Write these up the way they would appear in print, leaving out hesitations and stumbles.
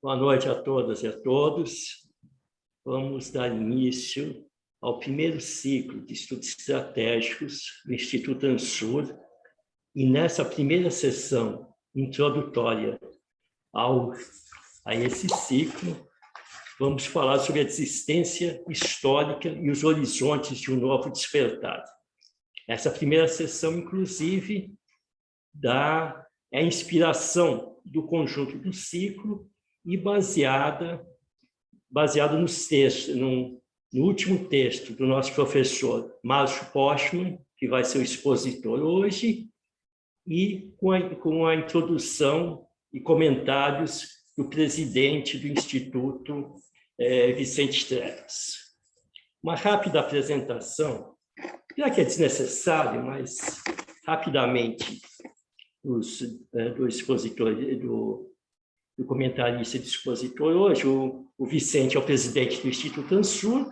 Boa noite a todas e a todos. Vamos dar início ao primeiro ciclo de estudos estratégicos do Instituto Ansur. E nessa primeira sessão introdutória a esse ciclo, vamos falar sobre a existência histórica e os horizontes de um novo despertar. Essa primeira sessão, inclusive, é a inspiração do conjunto do ciclo e baseado nos textos, no último texto do nosso professor Márcio Postman, que vai ser o expositor hoje, e com a introdução e comentários do presidente do Instituto, Vicente Trevas. Uma rápida apresentação, já que é desnecessário, mas rapidamente, do expositor, do comentarista e do expositor hoje. O Vicente é o presidente do Instituto Ansur,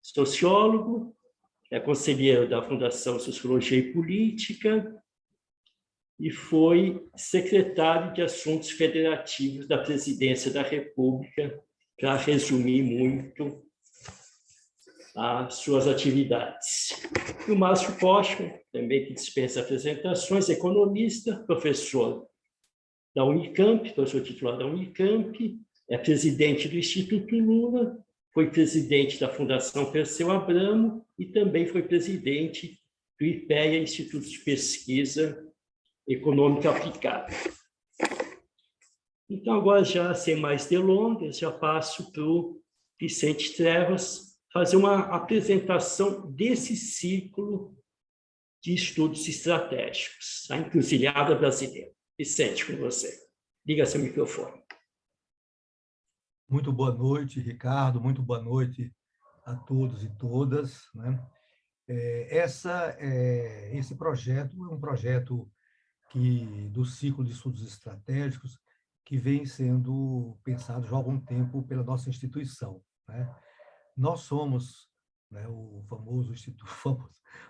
sociólogo, é conselheiro da Fundação Sociologia e Política e foi secretário de Assuntos Federativos da Presidência da República, para resumir muito as suas atividades. E o Márcio Postman, também que dispensa apresentações, economista, professor da Unicamp, professor titular da Unicamp, é presidente do Instituto Lula, foi presidente da Fundação Perseu Abramo e também foi presidente do IPEA, Instituto de Pesquisa Econômica Aplicada. Então, agora, já sem mais delongas, já passo para o Vicente Trevas fazer uma apresentação desse ciclo de estudos estratégicos, a Encruzilhada Brasileira. Vicente, com você. Liga seu microfone. Muito boa noite, Ricardo. Muito boa noite a todos e todas, né? Esse projeto é um projeto do ciclo de estudos estratégicos que vem sendo pensado já há algum tempo pela nossa instituição, né? Nós somos, né,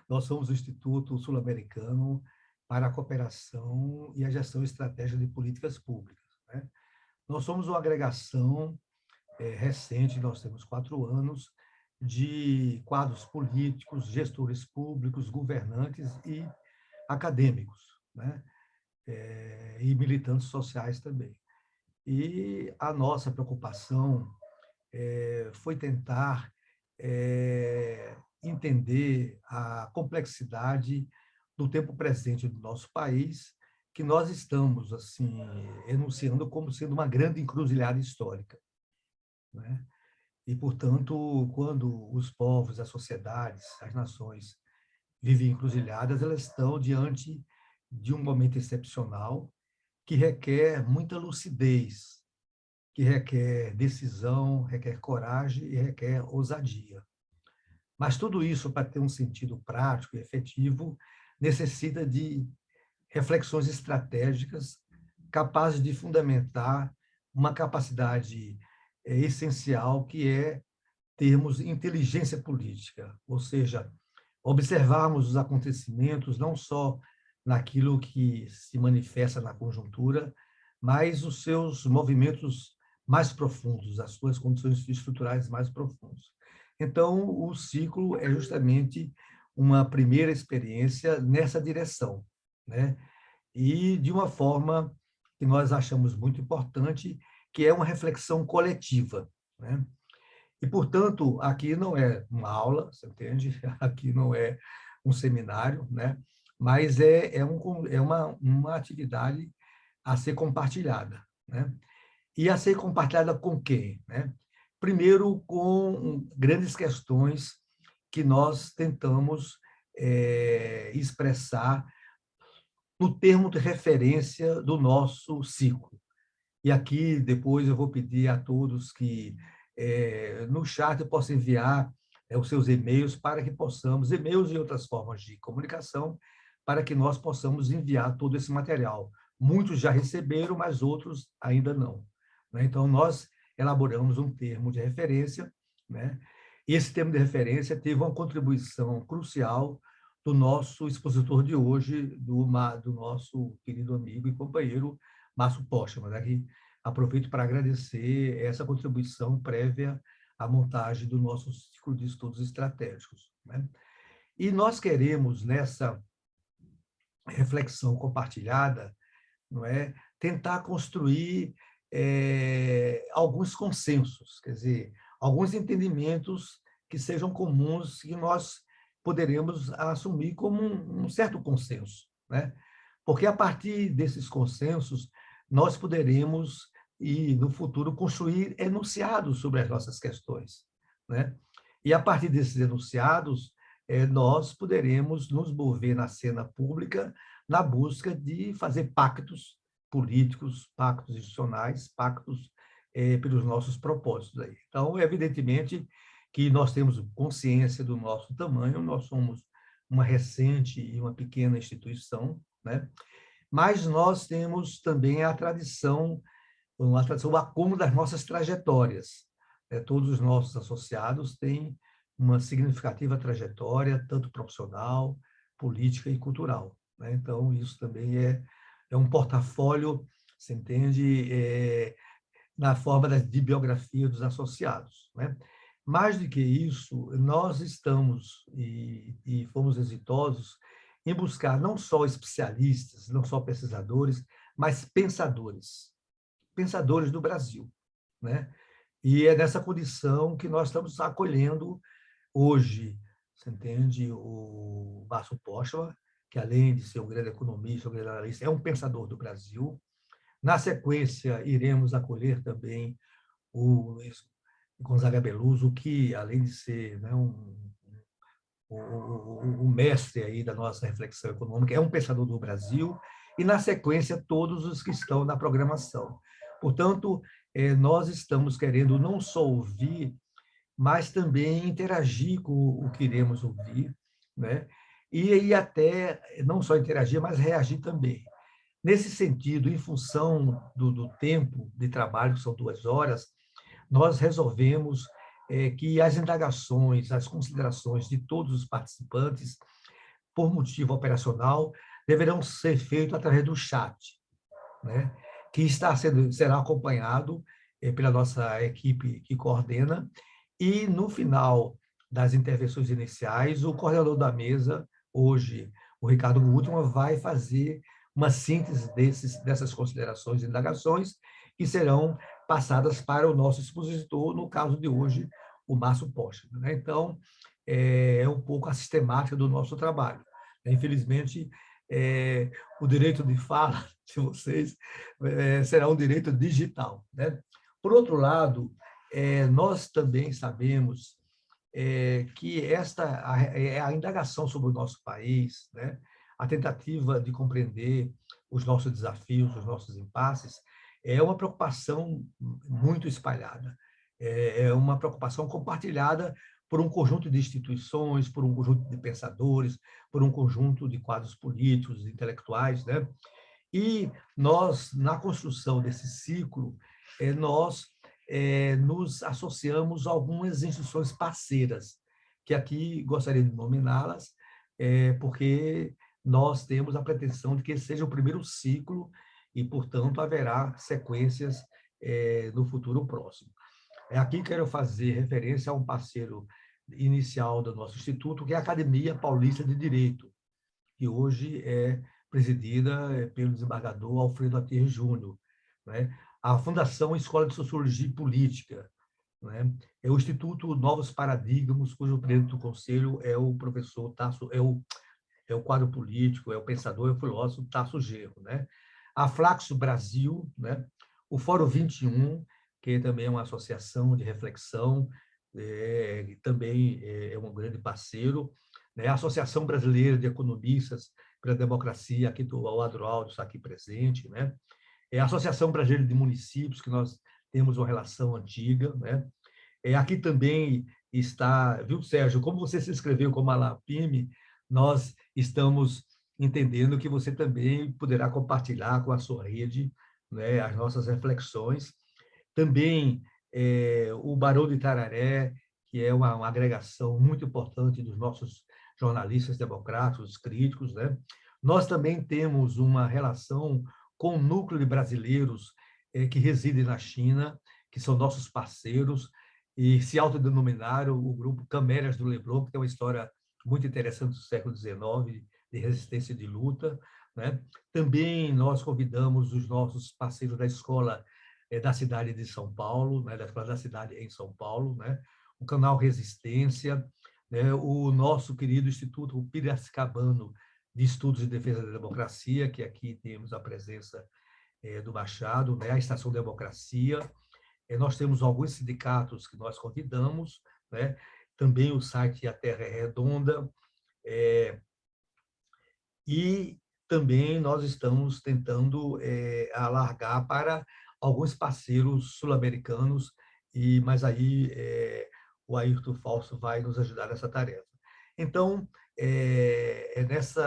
nós somos o Instituto Sul-Americano para a Cooperação e a Gestão Estratégica de Políticas Públicas, né? Nós somos uma agregação recente, nós temos 4 anos, de quadros políticos, gestores públicos, governantes e acadêmicos, né? E militantes sociais também. E a nossa preocupação foi tentar entender a complexidade do tempo presente do nosso país, que nós estamos assim enunciando como sendo uma grande encruzilhada histórica, né? E, portanto, quando os povos, as sociedades, as nações vivem encruzilhadas, elas estão diante de um momento excepcional que requer muita lucidez, que requer decisão, requer coragem e requer ousadia. Mas tudo isso, para ter um sentido prático e efetivo, necessita de reflexões estratégicas capazes de fundamentar uma capacidade essencial, que é termos inteligência política, ou seja, observarmos os acontecimentos não só naquilo que se manifesta na conjuntura, mas os seus movimentos mais profundos, as suas condições estruturais mais profundas. Então, o ciclo é justamente uma primeira experiência nessa direção, né? E de uma forma que nós achamos muito importante, que é uma reflexão coletiva, né? E, portanto, aqui não é uma aula, você entende? Aqui não é um seminário, né? Mas é uma atividade a ser compartilhada, né? E a ser compartilhada com quem, né? Primeiro, com grandes questões que nós tentamos expressar no termo de referência do nosso ciclo. E aqui, depois, eu vou pedir a todos que, no chat, possam enviar os seus e-mails para que possamos, e-mails e outras formas de comunicação, para que nós possamos enviar todo esse material. Muitos já receberam, mas outros ainda não, né? Então, nós elaboramos um termo de referência, né? E esse termo de referência teve uma contribuição crucial do nosso expositor de hoje, do nosso querido amigo e companheiro Márcio Postman, né? Que aproveito para agradecer essa contribuição prévia à montagem do nosso ciclo de estudos estratégicos, né? E nós queremos, nessa reflexão compartilhada, não é, tentar construir alguns consensos, quer dizer, alguns entendimentos que sejam comuns que nós poderemos assumir como um certo consenso, né? Porque a partir desses consensos nós poderemos e no futuro construir enunciados sobre as nossas questões, né? E a partir desses enunciados nós poderemos nos mover na cena pública na busca de fazer pactos políticos, pactos institucionais, pactos pelos nossos propósitos aí. Então, evidentemente que nós temos consciência do nosso tamanho, nós somos uma recente e uma pequena instituição, né? Mas nós temos também a tradição, o acúmulo das nossas trajetórias. Todos os nossos associados têm uma significativa trajetória, tanto profissional, política e cultural, né? Então, isso também é um portafólio, você entende, na forma de biografia dos associados, né? Mais do que isso, nós estamos e fomos exitosos em buscar não só especialistas, não só pesquisadores, mas pensadores do Brasil, né? E é nessa condição que nós estamos acolhendo hoje, você entende, o Márcio Postman, que além de ser um grande economista, um grande analista, é um pensador do Brasil. Na sequência, iremos acolher também o Luiz Gonzaga Beluso, que, além de ser, né, o mestre aí da nossa reflexão econômica, é um pensador do Brasil, e, na sequência, todos os que estão na programação. Portanto, nós estamos querendo não só ouvir, mas também interagir com o que iremos ouvir, né? E até não só interagir, mas reagir também. Nesse sentido, em função do tempo de trabalho, que são 2 horas, nós resolvemos que as indagações, as considerações de todos os participantes, por motivo operacional, deverão ser feitas através do chat, né? Que será acompanhado pela nossa equipe que coordena, e, no final das intervenções iniciais, o coordenador da mesa, hoje, o Ricardo Gutmann, vai fazer uma síntese dessas considerações e indagações que serão passadas para o nosso expositor, no caso de hoje, o Márcio Postman, né? Então, é um pouco a sistemática do nosso trabalho. Infelizmente, o direito de fala de vocês será um direito digital, né? Por outro lado, nós também sabemos que a indagação sobre o nosso país, né, a tentativa de compreender os nossos desafios, os nossos impasses, é uma preocupação muito espalhada, é uma preocupação compartilhada por um conjunto de instituições, por um conjunto de pensadores, por um conjunto de quadros políticos, intelectuais, né? E nós, na construção desse ciclo, nós nos associamos a algumas instituições parceiras, que aqui gostaria de nominá-las, porque nós temos a pretensão de que esse seja o primeiro ciclo e, portanto, haverá sequências no futuro próximo. Aqui quero fazer referência a um parceiro inicial do nosso instituto, que é a Academia Paulista de Direito, que hoje é presidida pelo desembargador Alfredo Attir Júnior, né? A Fundação Escola de Sociologia e Política, né? É o Instituto Novos Paradigmas, cujo presidente do conselho é o professor Tasso, é o quadro político, é o pensador, é o filósofo Tasso Genro, né? A Flaxo Brasil, né? O Fórum 21, que também é uma associação de reflexão, também é um grande parceiro, né? A Associação Brasileira de Economistas pela Democracia, aqui o Adroaldo está aqui presente, né? A Associação Brasileira de Municípios, que nós temos uma relação antiga, né? Aqui também está, viu, Sérgio, como você se inscreveu como Alapime, nós estamos entendendo que você também poderá compartilhar com a sua rede, né, as nossas reflexões. Também o Barão de Itararé, que é uma agregação muito importante dos nossos jornalistas democráticos, críticos, né? Nós também temos uma relação com o núcleo de brasileiros que residem na China, que são nossos parceiros, e se autodenominaram o grupo Camérias do Leblon, que tem uma história muito interessante do século XIX, de resistência e de luta, né? Também nós convidamos os nossos parceiros da escola da cidade de São Paulo, né? Da escola da cidade em São Paulo, né? O canal Resistência, né? O nosso querido Instituto Piracicabano de Estudos de Defesa da Democracia, que aqui temos a presença do Machado, né? A Estação Democracia. Nós temos alguns sindicatos que nós convidamos, né? Também o site A Terra é Redonda, e também nós estamos tentando alargar para alguns parceiros sul-americanos, mas aí o Ayrton Fausto vai nos ajudar nessa tarefa. Então, esse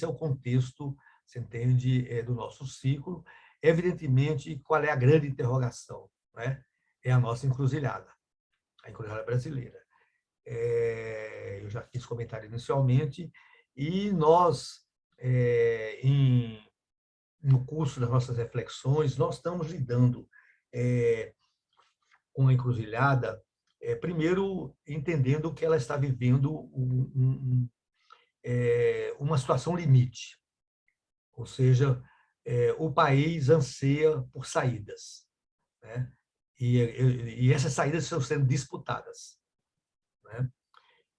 é o contexto, você entende, do nosso ciclo. Evidentemente, qual é a grande interrogação, né? É a nossa encruzilhada, a encruzilhada brasileira. Eu já fiz comentário inicialmente, e nós, no curso das nossas reflexões, nós estamos lidando com a encruzilhada, primeiro entendendo que ela está vivendo uma situação limite, ou seja, o país anseia por saídas, né? E essas saídas estão sendo disputadas, né?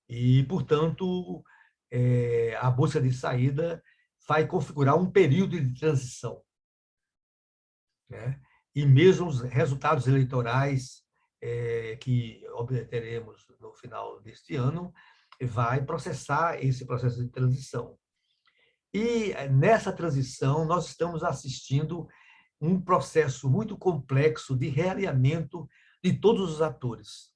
E, portanto, a busca de saída vai configurar um período de transição, né? E mesmo os resultados eleitorais que obteremos no final deste ano vai processar esse processo de transição. E nessa transição nós estamos assistindo um processo muito complexo de realinhamento de todos os atores,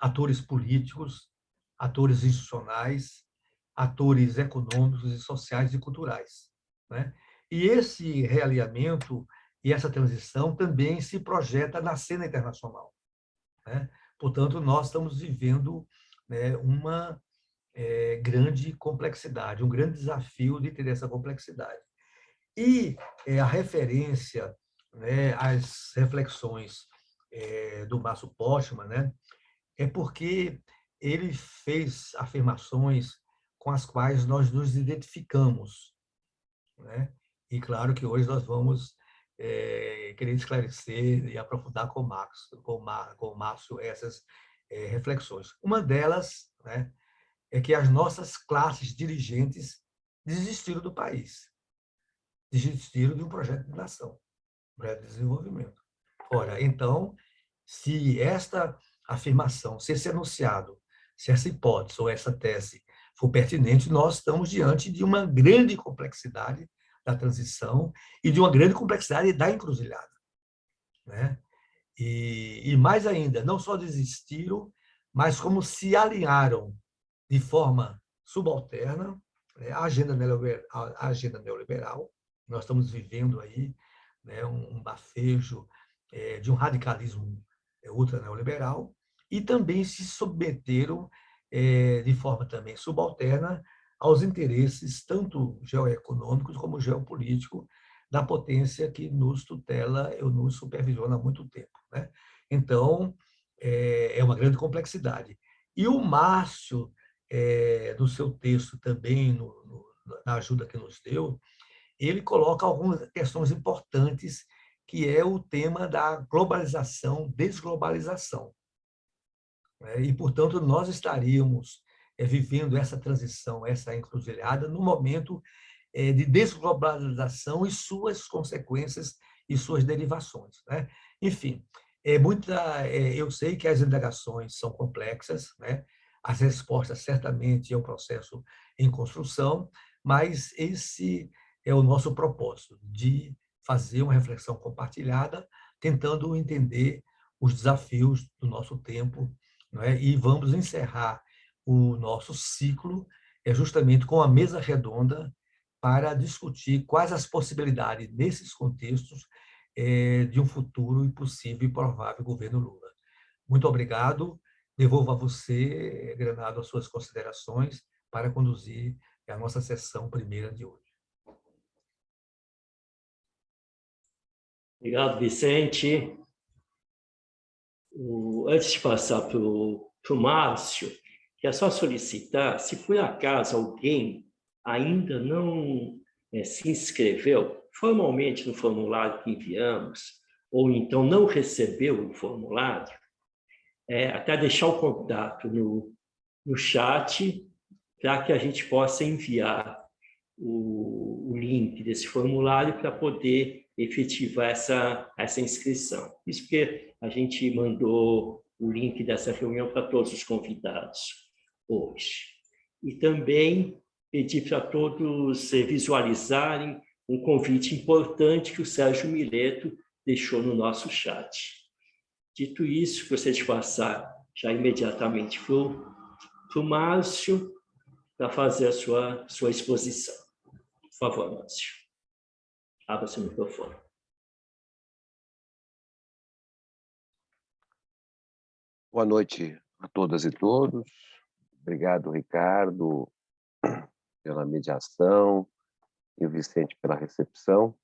atores políticos, atores institucionais, atores econômicos e sociais e culturais, né? E esse realinhamento e essa transição também se projeta na cena internacional, né? Portanto, nós estamos vivendo, né, uma grande complexidade, um grande desafio de ter essa complexidade. E a referência, né, às reflexões do Márcio Postman, né, é porque ele fez afirmações com as quais nós nos identificamos, né? E claro que hoje nós vamos querer esclarecer e aprofundar com o Márcio essas reflexões. Uma delas, né, é que as nossas classes dirigentes desistiram do país, desistiram de um projeto de nação, um projeto de desenvolvimento. Ora, então, se esta afirmação, se esse enunciado, se essa hipótese ou essa tese for pertinente, nós estamos diante de uma grande complexidade da transição e de uma grande complexidade da encruzilhada, né? E mais ainda, não só desistiram, mas como se alinharam de forma subalterna, né, à agenda neoliberal. Nós estamos vivendo aí, né, um bafejo de um radicalismo ultra neoliberal, e também se submeteram de forma também subalterna aos interesses tanto geoeconômicos como geopolíticos da potência que nos tutela ou nos supervisiona há muito tempo, né? Então, é uma grande complexidade. E o Márcio, no seu texto também, na ajuda que nos deu, ele coloca algumas questões importantes, que é o tema da globalização, desglobalização, né? E, portanto, nós estaríamos vivendo essa transição, essa encruzilhada, no momento de desglobalização e suas consequências e suas derivações, né? Enfim, eu sei que as indagações são complexas, né? As respostas certamente é um processo em construção, mas esse é o nosso propósito, de fazer uma reflexão compartilhada, tentando entender os desafios do nosso tempo, não é? E vamos encerrar o nosso ciclo justamente com a mesa redonda para discutir quais as possibilidades nesses contextos de um futuro impossível e provável governo Lula. Muito obrigado. Devolvo a você, Granado, as suas considerações para conduzir a nossa sessão primeira de hoje. Obrigado, Vicente. Antes de passar para o Márcio, que é só solicitar, se por acaso alguém ainda não se inscreveu formalmente no formulário que enviamos, ou então não recebeu o formulário, até deixar o contato no chat para que a gente possa enviar o link desse formulário para poder efetivar essa inscrição. Isso porque a gente mandou o link dessa reunião para todos os convidados hoje. E também pedir para todos visualizarem um convite importante que o Sérgio Mileto deixou no nosso chat. Dito isso, gostaria de passar já imediatamente para o Márcio para fazer a sua exposição. Por favor, Márcio. Abra seu microfone. Boa noite a todas e todos. Obrigado, Ricardo, pela mediação e o Vicente pela recepção.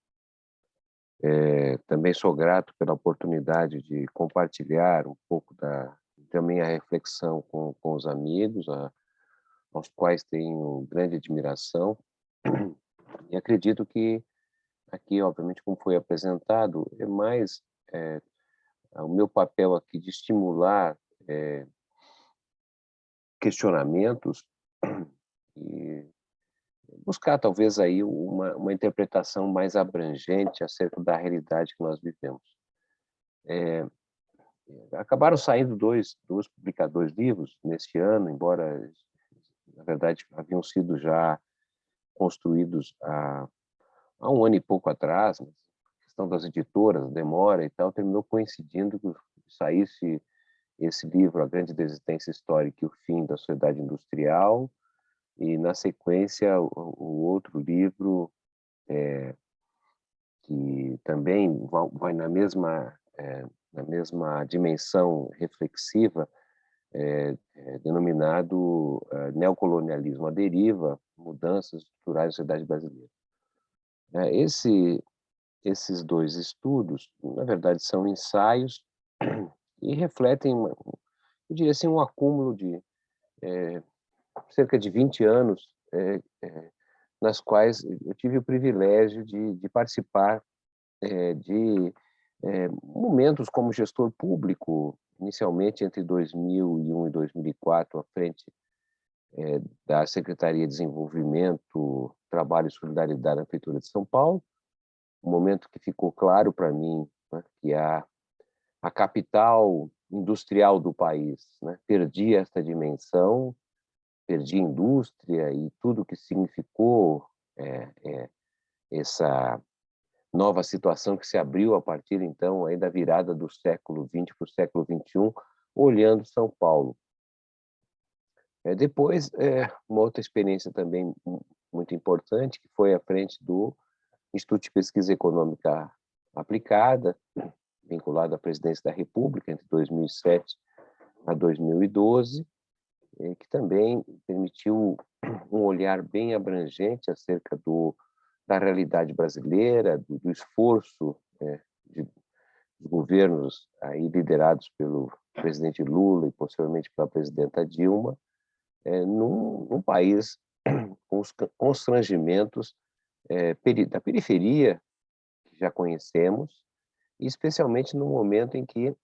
Também sou grato pela oportunidade de compartilhar um pouco da minha reflexão com os amigos, aos quais tenho grande admiração. E acredito que aqui, obviamente, como foi apresentado, é mais o meu papel aqui de estimular questionamentos e buscar talvez aí uma interpretação mais abrangente acerca da realidade que nós vivemos. Acabaram saindo dois publicadores livros neste ano, embora, na verdade, haviam sido já construídos há um ano e pouco atrás, mas a questão das editoras, demora e tal, terminou coincidindo que saísse esse livro, A Grande Desistência Histórica e o Fim da Sociedade Industrial, e, na sequência, o outro livro, que também vai na mesma dimensão reflexiva, denominado Neocolonialismo à Deriva, Mudanças Estruturais da Sociedade Brasileira. Esses dois estudos, na verdade, são ensaios e refletem, eu diria assim, um acúmulo de cerca de 20 anos, nas quais eu tive o privilégio de participar de momentos como gestor público, inicialmente entre 2001 e 2004, à frente da Secretaria de Desenvolvimento, Trabalho e Solidariedade na Prefeitura de São Paulo, um momento que ficou claro para mim, né, que a capital industrial do país, né, perdia esta dimensão, perdia indústria e tudo que significou essa nova situação que se abriu a partir, então, aí da virada do século XX para o século XXI, olhando São Paulo. Depois, uma outra experiência também muito importante, que foi à frente do Instituto de Pesquisa Econômica Aplicada, vinculado à Presidência da República, entre 2007 a 2012, que também permitiu um olhar bem abrangente acerca da realidade brasileira, do esforço dos governos aí liderados pelo presidente Lula e posteriormente pela presidenta Dilma, num país com os constrangimentos da periferia que já conhecemos, e especialmente no momento em que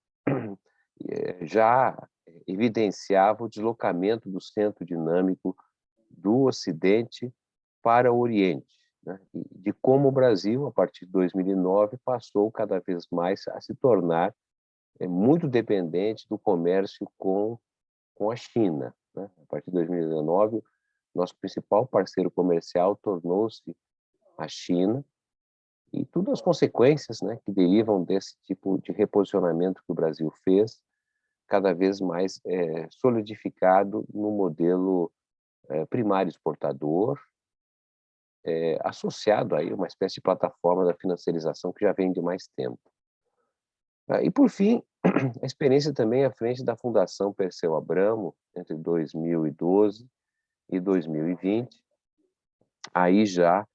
já evidenciava o deslocamento do centro dinâmico do Ocidente para o Oriente, né? E de como o Brasil, a partir de 2009, passou cada vez mais a se tornar muito dependente do comércio com a China, né? A partir de 2019, nosso principal parceiro comercial tornou-se a China, e todas as consequências, né, que derivam desse tipo de reposicionamento que o Brasil fez, cada vez mais solidificado no modelo primário exportador, associado aí a uma espécie de plataforma da financiarização que já vem de mais tempo. E, por fim, a experiência também à frente da Fundação Perseu Abramo, entre 2012 e 2020, aí já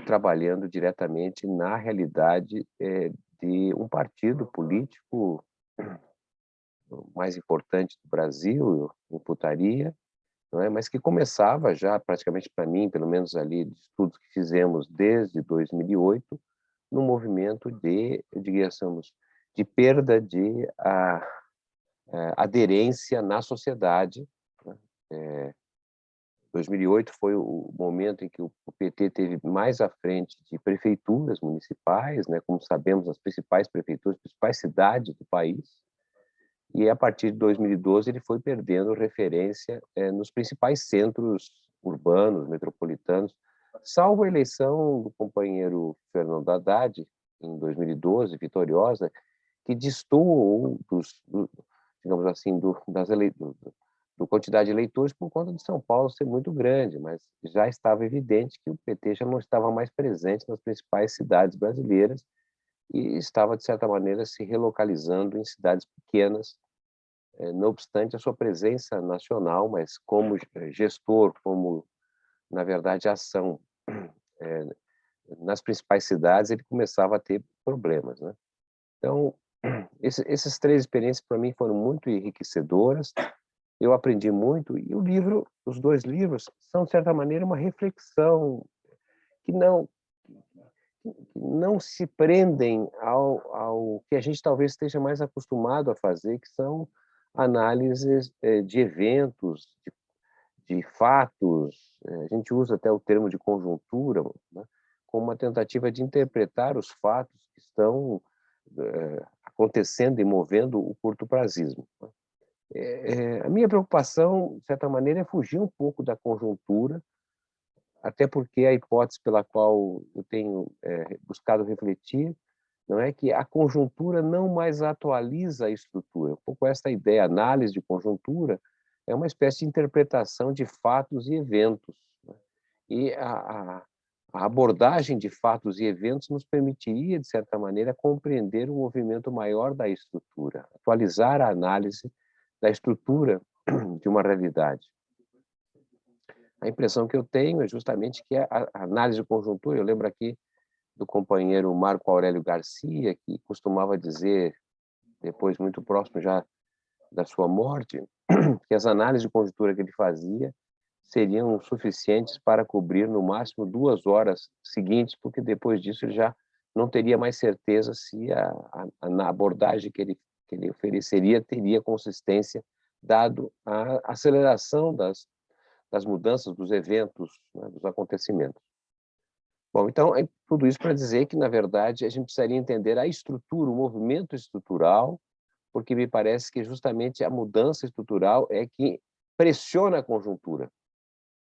trabalhando diretamente na realidade de um partido político mais importante do Brasil, eu imputaria, não é? Mas que começava já, praticamente para mim, pelo menos ali, de estudos que fizemos desde 2008, no movimento digamos, de perda de aderência na sociedade, né? 2008 foi o momento em que o PT teve mais à frente de prefeituras municipais, né? Como sabemos, as principais prefeituras, as principais cidades do país, e a partir de 2012 ele foi perdendo referência nos principais centros urbanos, metropolitanos, salvo a eleição do companheiro Fernando Haddad, em 2012, vitoriosa, que destoou digamos assim, do quantidade de eleitores por conta de São Paulo ser muito grande, mas já estava evidente que o PT já não estava mais presente nas principais cidades brasileiras e estava, de certa maneira, se relocalizando em cidades pequenas, não obstante a sua presença nacional, mas como gestor, como, na verdade, ação nas principais cidades, ele começava a ter problemas, né? Então, essas três experiências, para mim, foram muito enriquecedoras. Eu aprendi muito, e os dois livros, são, de certa maneira, uma reflexão que não se prendem ao que a gente talvez esteja mais acostumado a fazer, que são análises de eventos, de fatos. A gente usa até o termo de conjuntura, né, como uma tentativa de interpretar os fatos que estão acontecendo e movendo o curto-prazismo. A minha preocupação, de certa maneira, é fugir um pouco da conjuntura, até porque a hipótese pela qual eu tenho buscado refletir não é que a conjuntura não mais atualiza a estrutura. Um pouco esta ideia, análise de conjuntura, é uma espécie de interpretação de fatos e eventos, né? E a abordagem de fatos e eventos nos permitiria, de certa maneira, compreender um movimento maior da estrutura, atualizar a análise da estrutura de uma realidade. A impressão que eu tenho é justamente que a análise de conjuntura, eu lembro aqui do companheiro Marco Aurélio Garcia, que costumava dizer, depois muito próximo já da sua morte, que as análises de conjuntura que ele fazia seriam suficientes para cobrir no máximo 2 horas seguintes, porque depois disso ele já não teria mais certeza se a abordagem que ele ofereceria teria consistência, dado a aceleração das mudanças, dos eventos, né, dos acontecimentos. Bom, então, é tudo isso para dizer que, na verdade, a gente precisaria entender a estrutura, o movimento estrutural, porque me parece que justamente a mudança estrutural é que pressiona a conjuntura,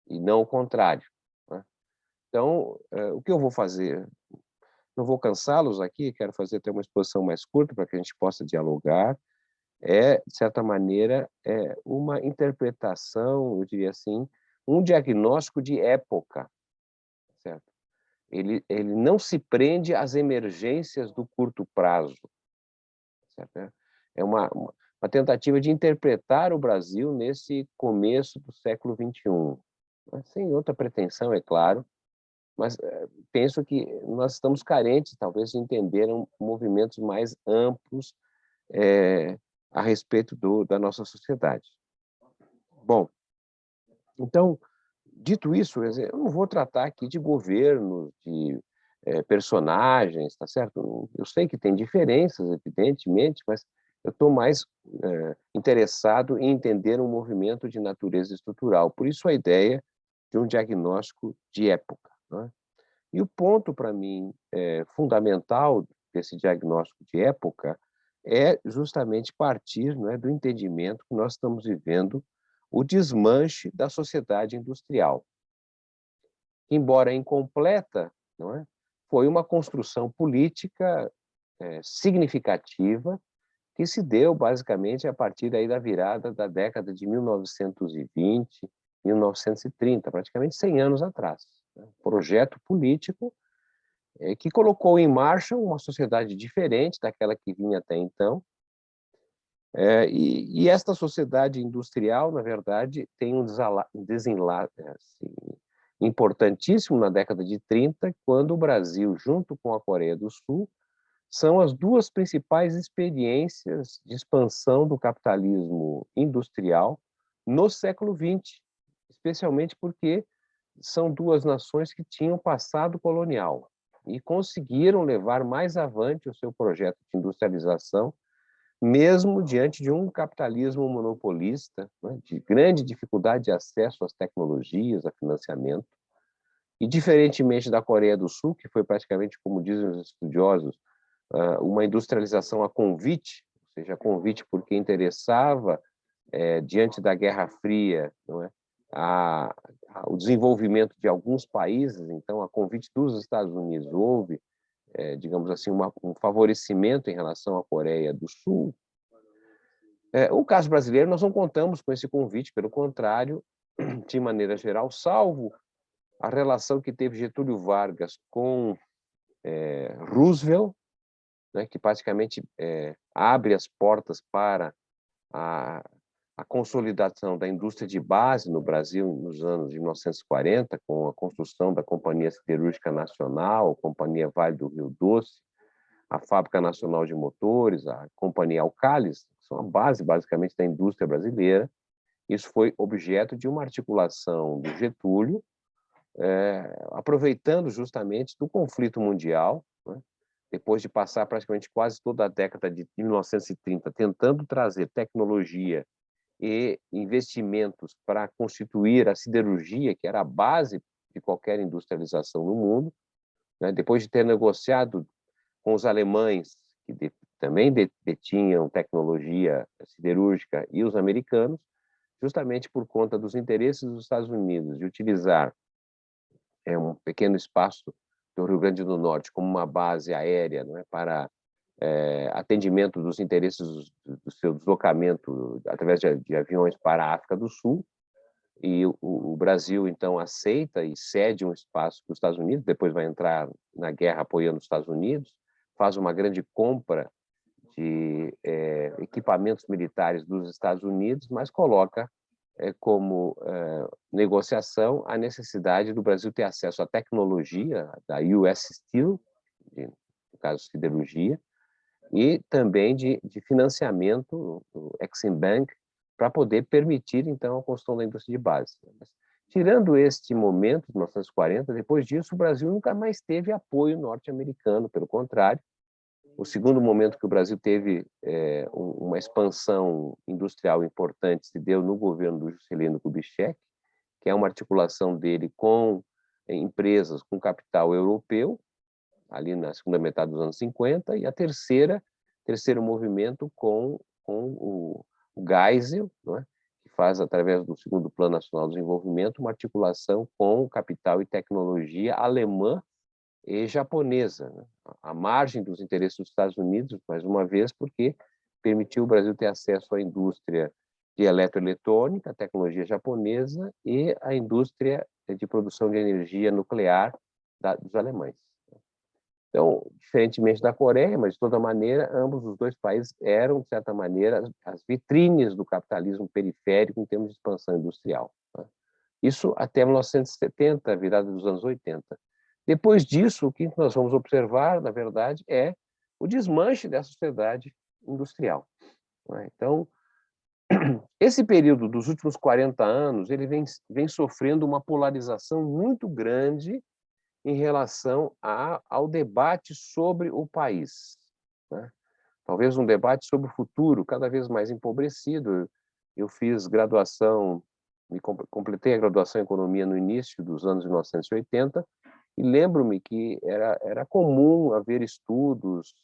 e não o contrário, né? Então, o que eu vou fazer? Não vou cansá-los aqui, quero fazer até uma exposição mais curta para que a gente possa dialogar. De certa maneira, uma interpretação, eu diria assim, um diagnóstico de época, certo? Ele não se prende às emergências do curto prazo, certo? É uma tentativa de interpretar o Brasil nesse começo do século XXI, sem outra pretensão, é claro, mas penso que nós estamos carentes, talvez, de entender movimentos mais amplos a respeito da nossa sociedade. Bom, então, dito isso, eu não vou tratar aqui de governo, de personagens, tá certo? Eu sei que tem diferenças, evidentemente, mas eu estou mais interessado em entender um movimento de natureza estrutural. Por isso a ideia de um diagnóstico de época, né? E o ponto, para mim, fundamental desse diagnóstico de época é justamente partir, não é, do entendimento que nós estamos vivendo o desmanche da sociedade industrial. Embora incompleta, não é, foi uma construção política significativa que se deu basicamente a partir aí da virada da década de 1920, 1930, praticamente 100 anos atrás. Né? Projeto político que colocou em marcha uma sociedade diferente daquela que vinha até então. E esta sociedade industrial, na verdade, tem um desenlace assim, importantíssimo na década de 30, quando o Brasil, junto com a Coreia do Sul, são as duas principais experiências de expansão do capitalismo industrial no século XX, especialmente porque são duas nações que tinham passado colonial e conseguiram levar mais avante o seu projeto de industrialização, mesmo diante de um capitalismo monopolista, né, de grande dificuldade de acesso às tecnologias, a financiamento. E, diferentemente da Coreia do Sul, que foi praticamente, como dizem os estudiosos, uma industrialização a convite, ou seja, a convite porque interessava, diante da Guerra Fria, não é? O desenvolvimento de alguns países, então, a convite dos Estados Unidos, houve, digamos assim, um favorecimento em relação à Coreia do Sul. O caso brasileiro, nós não contamos com esse convite, pelo contrário, de maneira geral, salvo a relação que teve Getúlio Vargas com Roosevelt, né, que praticamente abre as portas para a consolidação da indústria de base no Brasil nos anos de 1940, com a construção da Companhia Siderúrgica Nacional, a Companhia Vale do Rio Doce, a Fábrica Nacional de Motores, a Companhia Alcalis, que são a base, basicamente, da indústria brasileira. Isso foi objeto de uma articulação do Getúlio, aproveitando justamente do conflito mundial, né, depois de passar praticamente quase toda a década de 1930 tentando trazer tecnologia e investimentos para constituir a siderurgia, que era a base de qualquer industrialização no mundo, né? Depois de ter negociado com os alemães, que também detinham tecnologia siderúrgica, e os americanos, justamente por conta dos interesses dos Estados Unidos de utilizar um pequeno espaço do Rio Grande do Norte como uma base aérea, não é, para atendimento dos interesses do seu deslocamento através de aviões para a África do Sul, e o Brasil, então, aceita e cede um espaço para os Estados Unidos, depois vai entrar na guerra apoiando os Estados Unidos, faz uma grande compra de equipamentos militares dos Estados Unidos, mas coloca como negociação a necessidade do Brasil ter acesso à tecnologia da US Steel, no caso siderurgia, e também de financiamento do Exim Bank para poder permitir, então, a construção da indústria de base. Mas, tirando este momento, de 1940, depois disso, o Brasil nunca mais teve apoio norte-americano, pelo contrário. O segundo momento que o Brasil teve uma expansão industrial importante se deu no governo do Juscelino Kubitschek, que é uma articulação dele com empresas com capital europeu, ali na segunda metade dos anos 50, e a terceiro movimento com o Geisel, não é? Que faz, através do segundo Plano Nacional de Desenvolvimento, uma articulação com capital e tecnologia alemã e japonesa, né? À margem dos interesses dos Estados Unidos, mais uma vez, porque permitiu o Brasil ter acesso à indústria de eletroeletrônica, a tecnologia japonesa, e a indústria de produção de energia nuclear dos alemães. Então, diferentemente da Coreia, mas de toda maneira, ambos os dois países eram, de certa maneira, as vitrines do capitalismo periférico em termos de expansão industrial, né? Isso até 1970, virada dos anos 80. Depois disso, o que nós vamos observar, na verdade, é o desmanche da sociedade industrial, né? Então, esse período dos últimos 40 anos, ele vem sofrendo uma polarização muito grande em relação ao debate sobre o país, né? Talvez um debate sobre o futuro cada vez mais empobrecido. Eu fiz graduação, completei a graduação em economia no início dos anos 1980, e lembro-me que era comum haver estudos,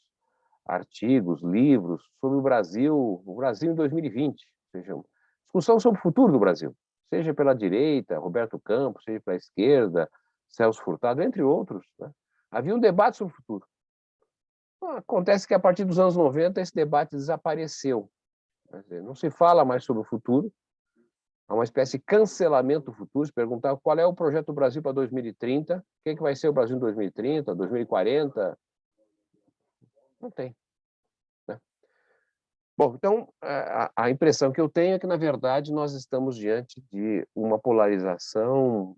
artigos, livros sobre o Brasil em 2020, ou seja, discussão sobre o futuro do Brasil, seja pela direita, Roberto Campos, seja pela esquerda, Celso Furtado, entre outros, né? Havia um debate sobre o futuro. Acontece que, a partir dos anos 90, esse debate desapareceu. Não se fala mais sobre o futuro, há uma espécie de cancelamento do futuro. Se perguntar qual é o projeto do Brasil para 2030, o que vai ser o Brasil em 2030, 2040, não tem, né? Bom, então, a impressão que eu tenho é que, na verdade, nós estamos diante de uma polarização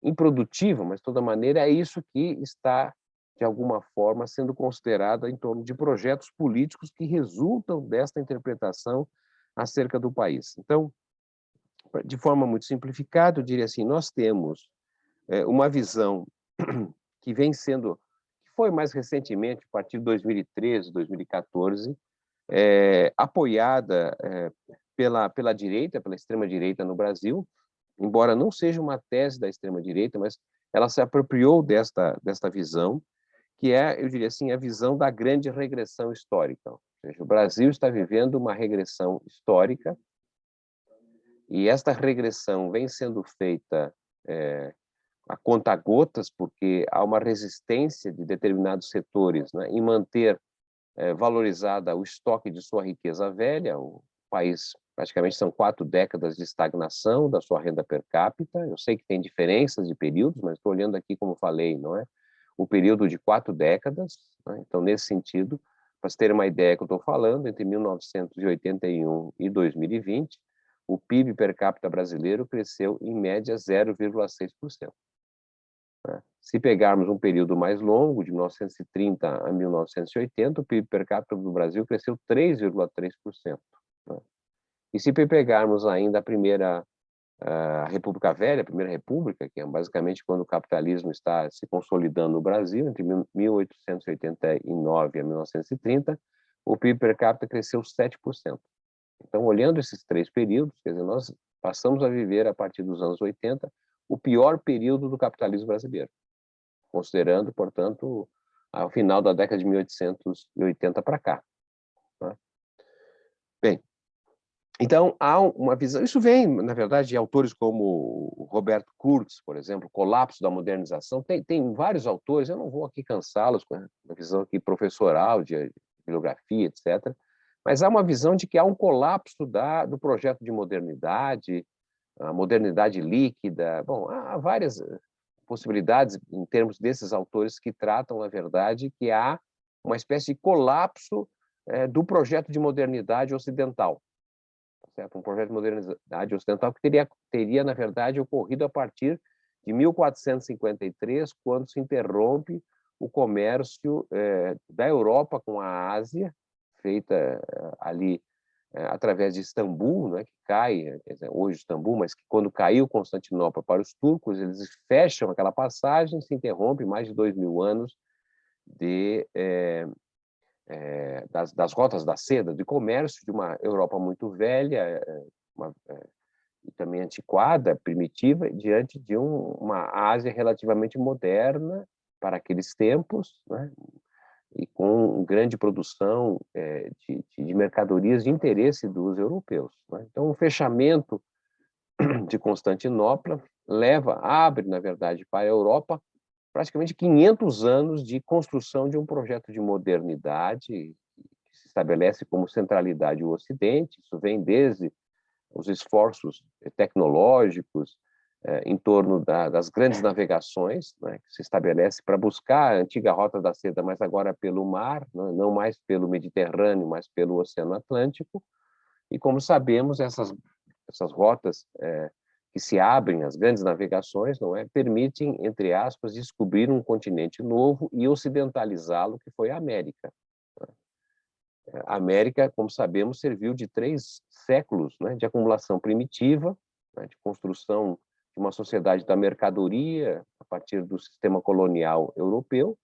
improdutiva, mas, de toda maneira, é isso que está de alguma forma, sendo considerada em torno de projetos políticos que resultam desta interpretação acerca do país. Então, de forma muito simplificada, eu diria assim, nós temos uma visão que vem sendo, que foi mais recentemente, a partir de 2013, 2014, apoiada pela direita, pela extrema-direita no Brasil, embora não seja uma tese da extrema-direita, mas ela se apropriou desta visão, que é, eu diria assim, a visão da grande regressão histórica. Ou seja, o Brasil está vivendo uma regressão histórica, e esta regressão vem sendo feita a conta-gotas, porque há uma resistência de determinados setores, né, em manter valorizada o estoque de sua riqueza velha. O país, praticamente, são 4 décadas de estagnação da sua renda per capita. Eu sei que tem diferenças de períodos, mas estou olhando aqui, como falei, não é? O período de 4 décadas, né? Então, nesse sentido, para se ter uma ideia que eu estou falando, entre 1981 e 2020, o PIB per capita brasileiro cresceu, em média, 0,6%. Se pegarmos um período mais longo, de 1930 a 1980, o PIB per capita do Brasil cresceu 3,3%. E se pegarmos ainda a República Velha, a Primeira República, que é basicamente quando o capitalismo está se consolidando no Brasil, entre 1889 a 1930, o PIB per capita cresceu 7%. Então, olhando esses 3 períodos, quer dizer, nós passamos a viver, a partir dos anos 80, o pior período do capitalismo brasileiro, considerando, portanto, ao final da década de 1880 para cá. Né? Bem, então, há uma visão, isso vem, na verdade, de autores como o Roberto Kurtz, por exemplo, Colapso da Modernização, tem vários autores, eu não vou aqui cansá-los com a visão aqui professoral, de bibliografia, etc., mas há uma visão de que há um colapso do projeto de modernidade, a modernidade líquida. Bom, há várias possibilidades em termos desses autores que tratam, na verdade, que há uma espécie de colapso do projeto de modernidade ocidental. Certo? Um projeto de modernidade ocidental que teria, na verdade, ocorrido a partir de 1453, quando se interrompe o comércio da Europa com a Ásia, feita ali através de Istambul, né, que cai, quer dizer, hoje Istambul, mas que quando caiu Constantinopla para os turcos, eles fecham aquela passagem, se interrompe mais de 2000 anos das rotas da seda, de comércio de uma Europa muito velha, e também antiquada, primitiva, diante de uma Ásia relativamente moderna para aqueles tempos, né, e com grande produção de mercadorias de interesse dos europeus. Né? Então, o fechamento de Constantinopla abre, na verdade, para a Europa praticamente 500 anos de construção de um projeto de modernidade que se estabelece como centralidade o Ocidente. Isso vem desde os esforços tecnológicos em torno das grandes navegações, né, que se estabelece para buscar a antiga Rota da Seda, mas agora pelo mar, né, não mais pelo Mediterrâneo, mas pelo Oceano Atlântico. E, como sabemos, essas rotas que se abrem, as grandes navegações, não é, permitem, entre aspas, descobrir um continente novo e ocidentalizá-lo, que foi a América. A América, como sabemos, serviu de 3 séculos, né, de acumulação primitiva, né, de construção de uma sociedade da mercadoria a partir do sistema colonial europeu,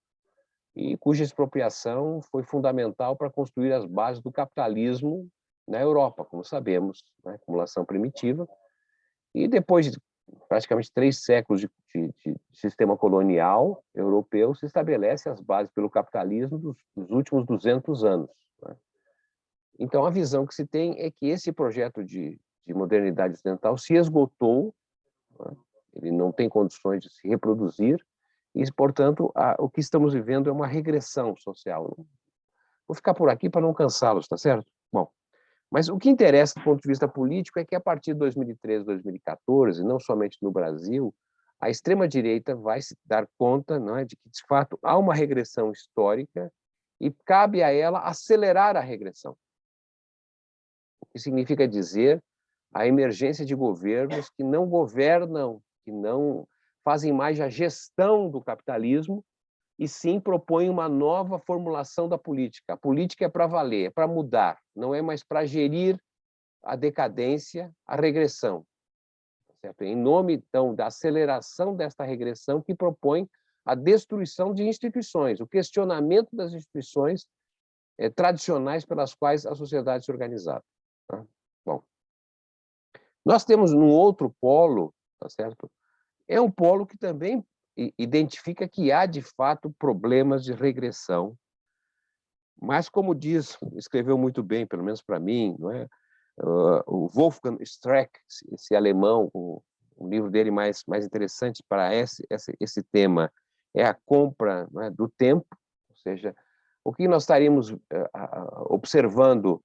e cuja expropriação foi fundamental para construir as bases do capitalismo na Europa, como sabemos, né, acumulação primitiva. E depois de praticamente 3 séculos de sistema colonial europeu, se estabelece as bases pelo capitalismo dos últimos 200 anos. Né? Então, a visão que se tem é que esse projeto de modernidade ocidental se esgotou, né? Ele não tem condições de se reproduzir, e, portanto, o que estamos vivendo é uma regressão social. Vou ficar por aqui para não cansá-los, tá certo? Bom, mas o que interessa do ponto de vista político é que, a partir de 2013, 2014, não somente no Brasil, a extrema-direita vai se dar conta, não é, de que, de fato, há uma regressão histórica e cabe a ela acelerar a regressão. O que significa dizer a emergência de governos que não governam, que não fazem mais a gestão do capitalismo, e sim propõe uma nova formulação da política. A política é para valer, é para mudar, não é mais para gerir a decadência, a regressão. Certo? Em nome, então, da aceleração desta regressão que propõe a destruição de instituições, o questionamento das instituições tradicionais pelas quais a sociedade se organizava. Tá? Bom, nós temos um outro polo, tá certo? É um polo que também identifica que há, de fato, problemas de regressão, mas, como escreveu muito bem, pelo menos para mim, não é? O Wolfgang Streeck, esse alemão, o livro dele mais interessante para esse tema é A Compra, não é, do Tempo, ou seja, o que nós estaríamos observando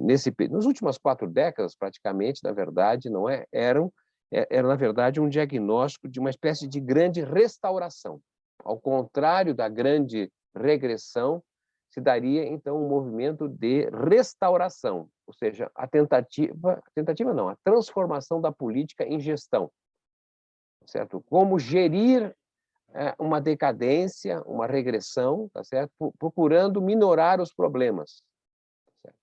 nas últimas 4 décadas, praticamente, na verdade, não é? Era, na verdade, um diagnóstico de uma espécie de grande restauração. Ao contrário da grande regressão, se daria, então, um movimento de restauração, ou seja, a transformação da política em gestão. Certo? Como gerir uma decadência, uma regressão, tá certo? Procurando minorar os problemas. Certo?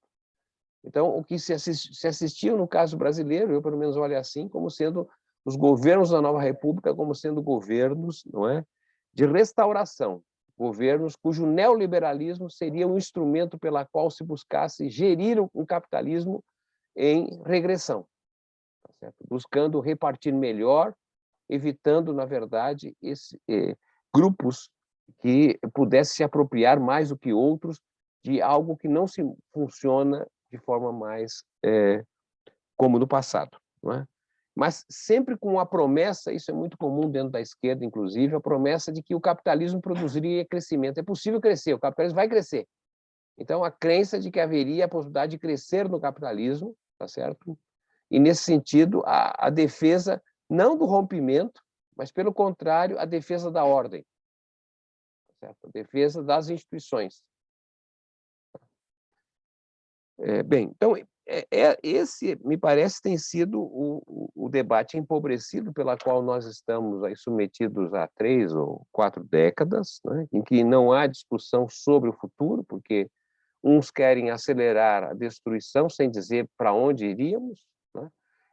Então, o que se assistiu no caso brasileiro, eu pelo menos olho assim, como sendo os governos da Nova República, como sendo governos, não é, de restauração, governos cujo neoliberalismo seria um instrumento pela qual se buscasse gerir um capitalismo em regressão, tá certo? Buscando repartir melhor, evitando, na verdade, grupos que pudessem se apropriar mais do que outros de algo que não se funciona de forma mais como no passado, não é? Mas sempre com a promessa, isso é muito comum dentro da esquerda, inclusive, a promessa de que o capitalismo produziria crescimento. É possível crescer, o capitalismo vai crescer. Então, a crença de que haveria a possibilidade de crescer no capitalismo, tá certo? E, nesse sentido, a defesa não do rompimento, mas, pelo contrário, a defesa da ordem, tá certo? A defesa das instituições. Bem, então, esse, me parece, tem sido o debate empobrecido pela qual nós estamos aí submetidos há 3 ou 4 décadas, né, em que não há discussão sobre o futuro, porque uns querem acelerar a destruição sem dizer para onde iríamos, né,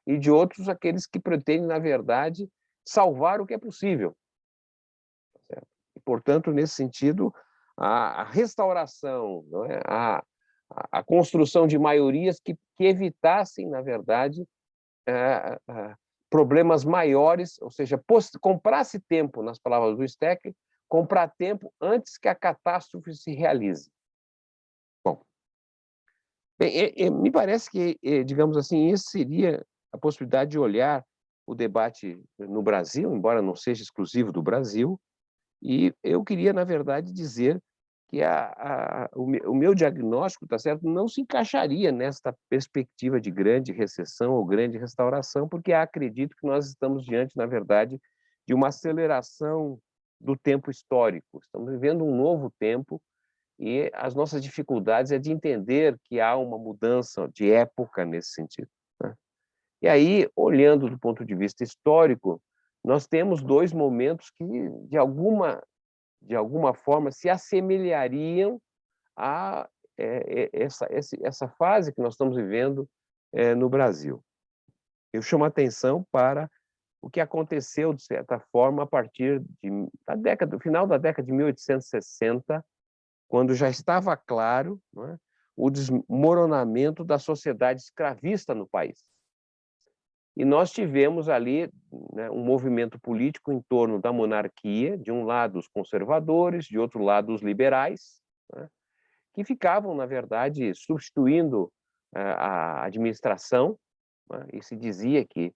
e de outros aqueles que pretendem, na verdade, salvar o que é possível. Certo? E, portanto, nesse sentido, a restauração, não é? A construção de maiorias que evitassem, na verdade, problemas maiores, ou seja, comprasse tempo, nas palavras do Streeck, comprar tempo antes que a catástrofe se realize. Bom, bem, me parece que, digamos assim, isso seria a possibilidade de olhar o debate no Brasil, embora não seja exclusivo do Brasil, e eu queria, na verdade, dizer que o meu diagnóstico, tá certo, não se encaixaria nesta perspectiva de grande recessão ou grande restauração, porque acredito que nós estamos diante, na verdade, de uma aceleração do tempo histórico. Estamos vivendo um novo tempo e as nossas dificuldades é de entender que há uma mudança de época nesse sentido, né? E aí, olhando do ponto de vista histórico, nós temos 2 momentos que, de alguma forma, se assemelhariam a essa fase que nós estamos vivendo no Brasil. Eu chamo a atenção para o que aconteceu, de certa forma, a partir do final da década de 1860, quando já estava claro, não é, o desmoronamento da sociedade escravista no país. E nós tivemos ali, né, um movimento político em torno da monarquia, de um lado os conservadores, de outro lado os liberais, né, que ficavam, na verdade, substituindo a administração, né, e se dizia que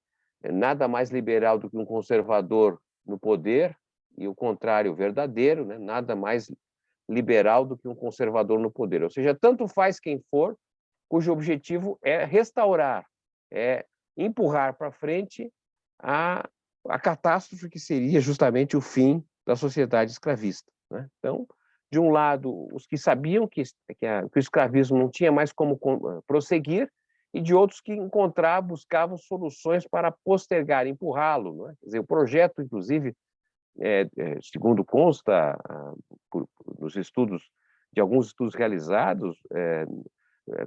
nada mais liberal do que um conservador no poder, e o contrário verdadeiro, né, nada mais liberal do que um conservador no poder. Ou seja, tanto faz quem for, cujo objetivo é restaurar, empurrar para frente a catástrofe que seria justamente o fim da sociedade escravista, né? Então, de um lado, os que sabiam que o escravismo não tinha mais como prosseguir, e de outros que buscavam soluções para postergar, empurrá-lo, né? Quer dizer, o projeto, inclusive, segundo consta nos estudos, de alguns estudos realizados,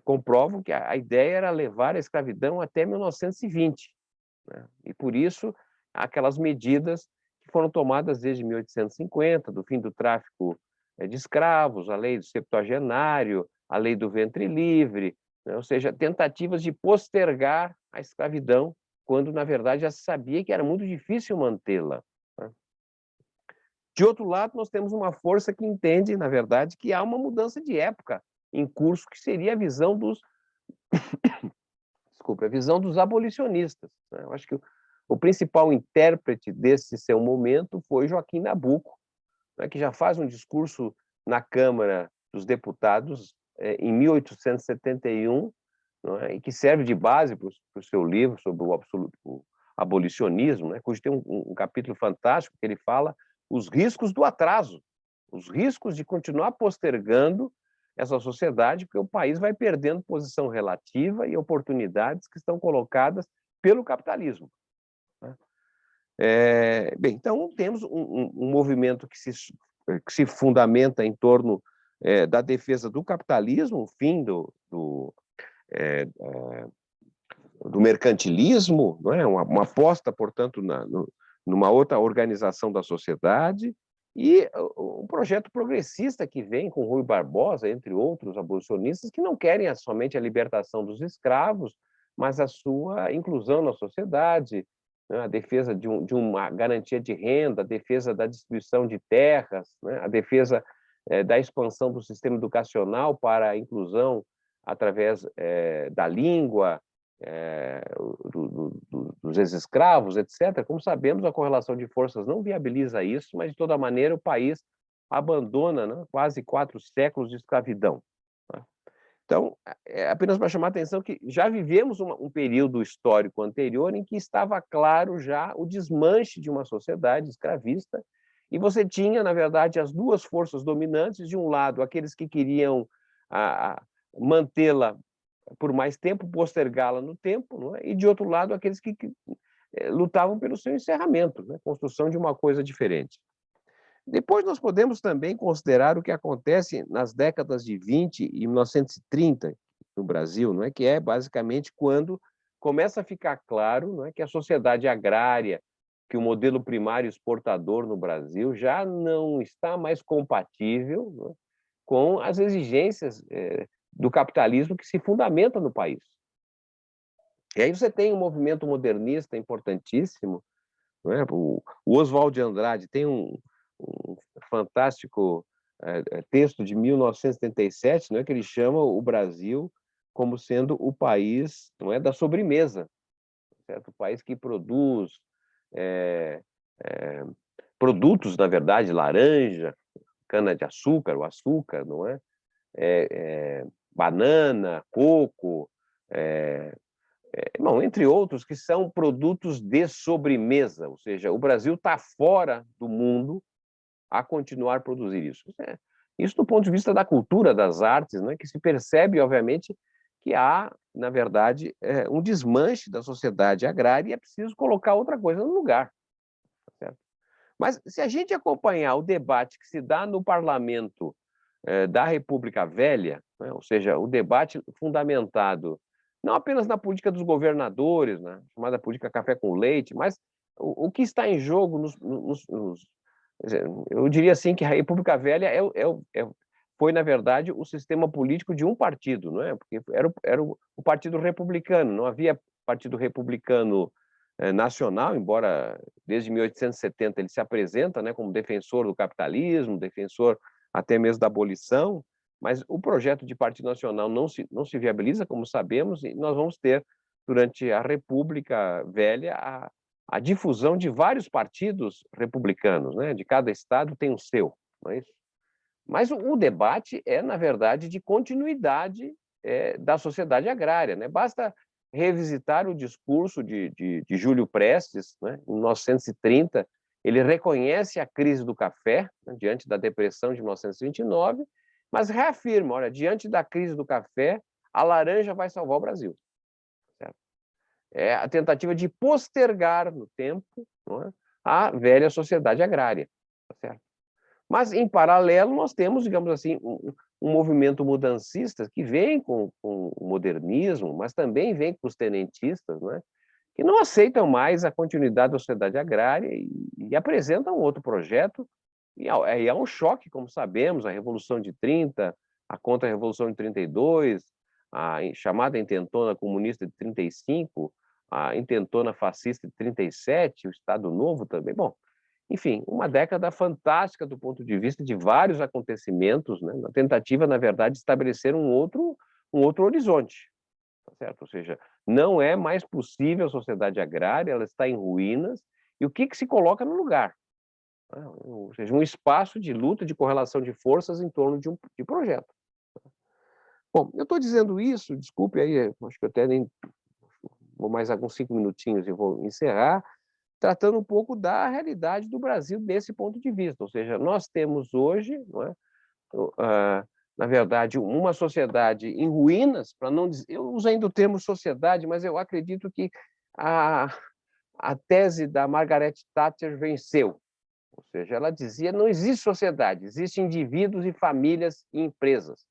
comprovam que a ideia era levar a escravidão até 1920, né? E por isso aquelas medidas que foram tomadas desde 1850, do fim do tráfico de escravos, a lei do septuagenário, a lei do ventre livre, né? Ou seja, tentativas de postergar a escravidão, quando, na verdade, já se sabia que era muito difícil mantê-la, né? De outro lado, nós temos uma força que entende, na verdade, que há uma mudança de época em curso, que seria a visão dos desculpa, a visão dos abolicionistas, né? Eu acho que o principal intérprete desse seu momento foi Joaquim Nabuco, né, que já faz um discurso na Câmara dos Deputados em 1871, né, e que serve de base para o seu livro sobre o abolicionismo, né, cujo tem um capítulo fantástico que ele fala os riscos do atraso, os riscos de continuar postergando essa sociedade, porque o país vai perdendo posição relativa e oportunidades que estão colocadas pelo capitalismo, né? Bem, então temos um movimento que se fundamenta em torno da defesa do capitalismo, o fim do mercantilismo, não é? Uma aposta, portanto, numa outra organização da sociedade, e um projeto progressista que vem com Rui Barbosa, entre outros abolicionistas, que não querem somente a libertação dos escravos, mas a sua inclusão na sociedade, né? A defesa de uma garantia de renda, a defesa da distribuição de terras, né? A defesa da expansão do sistema educacional para a inclusão através da língua, dos ex-escravos, etc. Como sabemos, a correlação de forças não viabiliza isso, mas, de toda maneira, o país abandona, né, quase 4 séculos de escravidão, né? Então, apenas para chamar a atenção que já vivemos um período histórico anterior em que estava claro já o desmanche de uma sociedade escravista, e você tinha, na verdade, as duas forças dominantes, de um lado, aqueles que queriam mantê-la por mais tempo, postergá-la no tempo, não é? E, de outro lado, aqueles que lutavam pelo seu encerramento, né? Construção de uma coisa diferente. Depois nós podemos também considerar o que acontece nas décadas de 20 e 1930 no Brasil, não é? Que é basicamente quando começa a ficar claro, não é, que a sociedade agrária, que o modelo primário exportador no Brasil já não está mais compatível, não é, com as exigências do capitalismo que se fundamenta no país. E aí você tem um movimento modernista importantíssimo, não é? O Oswald de Andrade tem um fantástico texto de 1977, não é, que ele chama o Brasil como sendo o país, não é, da sobremesa, certo? O país que produz produtos, na verdade, laranja, cana-de-açúcar, o açúcar, não é? Banana, coco, bom, entre outros, que são produtos de sobremesa, ou seja, o Brasil está fora do mundo a continuar a produzir isso. Isso do ponto de vista da cultura, das artes, né, que se percebe, obviamente, que há, na verdade, um desmanche da sociedade agrária e é preciso colocar outra coisa no lugar, certo? Mas, se a gente acompanhar o debate que se dá no parlamento da República Velha, né, ou seja, o debate fundamentado não apenas na política dos governadores, né, chamada política café com leite, mas o que está em jogo eu diria assim que a República Velha foi, na verdade, o sistema político de um partido, não é? Porque era o Partido Republicano, não havia Partido Republicano nacional, embora desde 1870 ele se apresenta, né, como defensor do capitalismo, defensor até mesmo da abolição, mas o projeto de Partido Nacional não se viabiliza, como sabemos, e nós vamos ter, durante a República Velha, a difusão de vários partidos republicanos, né? De cada estado tem o seu, não é isso? Mas o debate é, na verdade, de continuidade da sociedade agrária, né? Basta revisitar o discurso de Júlio Prestes, né? Em 1930, ele reconhece a crise do café, né, diante da depressão de 1929, mas reafirma, olha, diante da crise do café, a laranja vai salvar o Brasil. Certo? É a tentativa de postergar no tempo, não é, a velha sociedade agrária, tá certo? Mas, em paralelo, nós temos, digamos assim, um movimento mudancista que vem com o modernismo, mas também vem com os tenentistas, né, que não aceitam mais a continuidade da sociedade agrária e apresentam outro projeto. E é um choque, como sabemos, a Revolução de 30, a Contra-Revolução de 32, a chamada Intentona Comunista de 35, a Intentona Fascista de 37, o Estado Novo também. Bom, enfim, uma década fantástica do ponto de vista de vários acontecimentos, né, na tentativa, na verdade, de estabelecer um outro horizonte, tá certo? Ou seja, não é mais possível a sociedade agrária, ela está em ruínas, e o que se coloca no lugar? Ou seja, um espaço de luta, de correlação de forças em torno de projeto. Bom, eu estou dizendo isso, desculpe aí, acho que eu até nem vou mais alguns 5 minutinhos e vou encerrar, tratando um pouco da realidade do Brasil desse ponto de vista. Ou seja, nós temos hoje, não é, na verdade, uma sociedade em ruínas, para não dizer, eu uso ainda o termo sociedade, mas eu acredito que a tese da Margaret Thatcher venceu. Ou seja, ela dizia, não existe sociedade, existem indivíduos e famílias e empresas.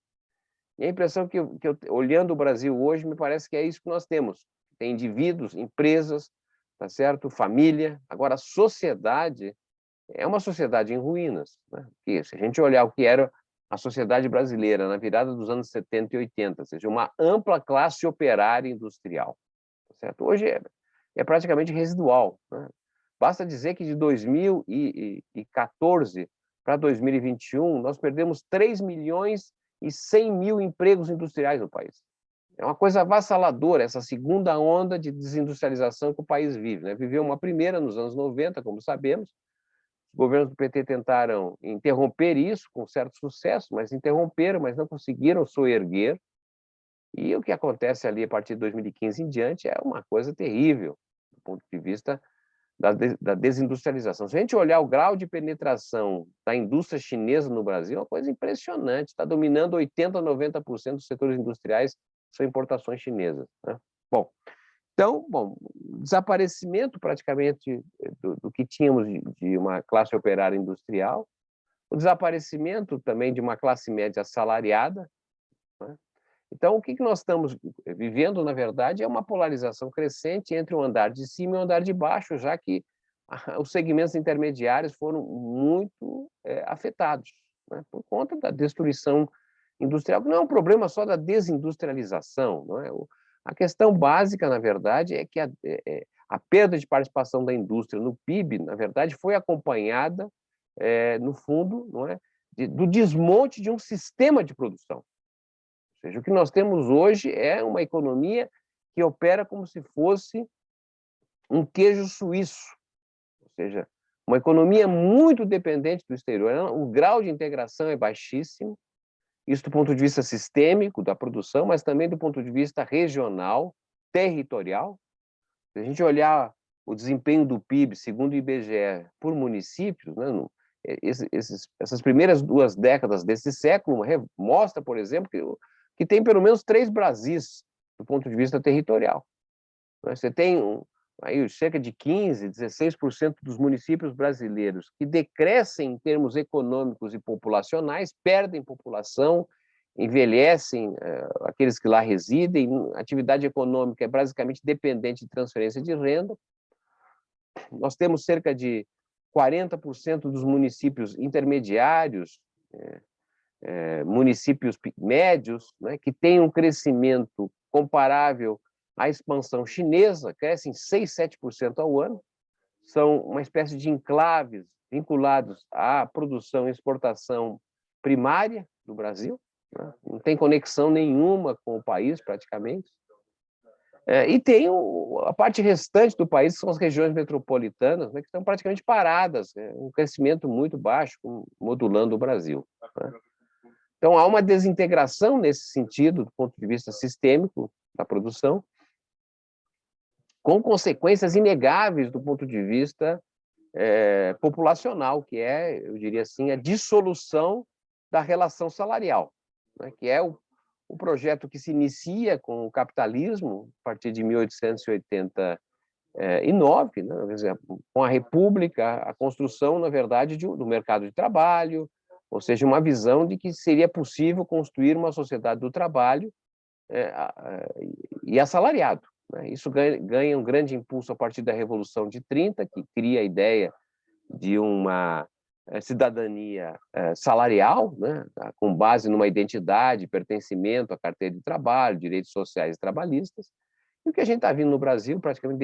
E a impressão que eu, olhando o Brasil hoje, me parece que é isso que nós temos. Tem indivíduos, empresas, tá certo? Família. Agora, a sociedade é uma sociedade em ruínas, né? E se a gente olhar o que era a sociedade brasileira na virada dos anos 70 e 80, ou seja, uma ampla classe operária industrial, tá certo? Hoje é praticamente residual, né? Basta dizer que de 2014 para 2021, nós perdemos 3.100.000 empregos industriais no país. É uma coisa avassaladora, essa segunda onda de desindustrialização que o país vive, né? Viveu uma primeira nos anos 90, como sabemos. Os governos do PT tentaram interromper isso com certo sucesso, mas interromperam, mas não conseguiram soerguer. E o que acontece ali a partir de 2015 em diante é uma coisa terrível, do ponto de vista da desindustrialização. Se a gente olhar o grau de penetração da indústria chinesa no Brasil, é uma coisa impressionante. Está dominando 80% a 90% dos setores industriais, são importações chinesas, né? Bom, então, desaparecimento praticamente do que tínhamos de uma classe operária industrial, o desaparecimento também de uma classe média assalariada, né? Então, o que nós estamos vivendo, na verdade, é uma polarização crescente entre o andar de cima e o andar de baixo, já que os segmentos intermediários foram muito afetados, né, por conta da destruição industrial, que não é um problema só da desindustrialização. Não é? A questão básica, na verdade, é que a perda de participação da indústria no PIB, na verdade, foi acompanhada, no fundo, não é, do desmonte de um sistema de produção. Ou seja, o que nós temos hoje é uma economia que opera como se fosse um queijo suíço, ou seja, uma economia muito dependente do exterior. O grau de integração é baixíssimo, isso do ponto de vista sistêmico da produção, mas também do ponto de vista regional, territorial. Se a gente olhar o desempenho do PIB, segundo o IBGE, por municípios, né, essas primeiras 2 décadas desse século mostra, por exemplo, que tem pelo menos 3 Brasis do ponto de vista territorial. Você tem aí cerca de 15%, 16% dos municípios brasileiros que decrescem em termos econômicos e populacionais, perdem população, envelhecem aqueles que lá residem, a atividade econômica é basicamente dependente de transferência de renda. Nós temos cerca de 40% dos municípios intermediários, municípios médios, né, que têm um crescimento comparável à expansão chinesa, crescem 6%, 7% ao ano, são uma espécie de enclaves vinculados à produção e exportação primária do Brasil, né, não tem conexão nenhuma com o país, praticamente. E tem a parte restante do país, que são as regiões metropolitanas, né, que estão praticamente paradas, né, um crescimento muito baixo, modulando o Brasil, né. Então, há uma desintegração nesse sentido, do ponto de vista sistêmico da produção, com consequências inegáveis do ponto de vista populacional, que é, eu diria assim, a dissolução da relação salarial, né, que é o projeto que se inicia com o capitalismo, a partir de 1889, inove, né? Quer dizer, com a República, a construção, na verdade, do mercado de trabalho, ou seja, uma visão de que seria possível construir uma sociedade do trabalho e assalariado, né? Isso ganha um grande impulso a partir da Revolução de 30, que cria a ideia de uma cidadania salarial, né? Com base numa identidade, pertencimento à carteira de trabalho, direitos sociais e trabalhistas. E o que a gente está vendo no Brasil, praticamente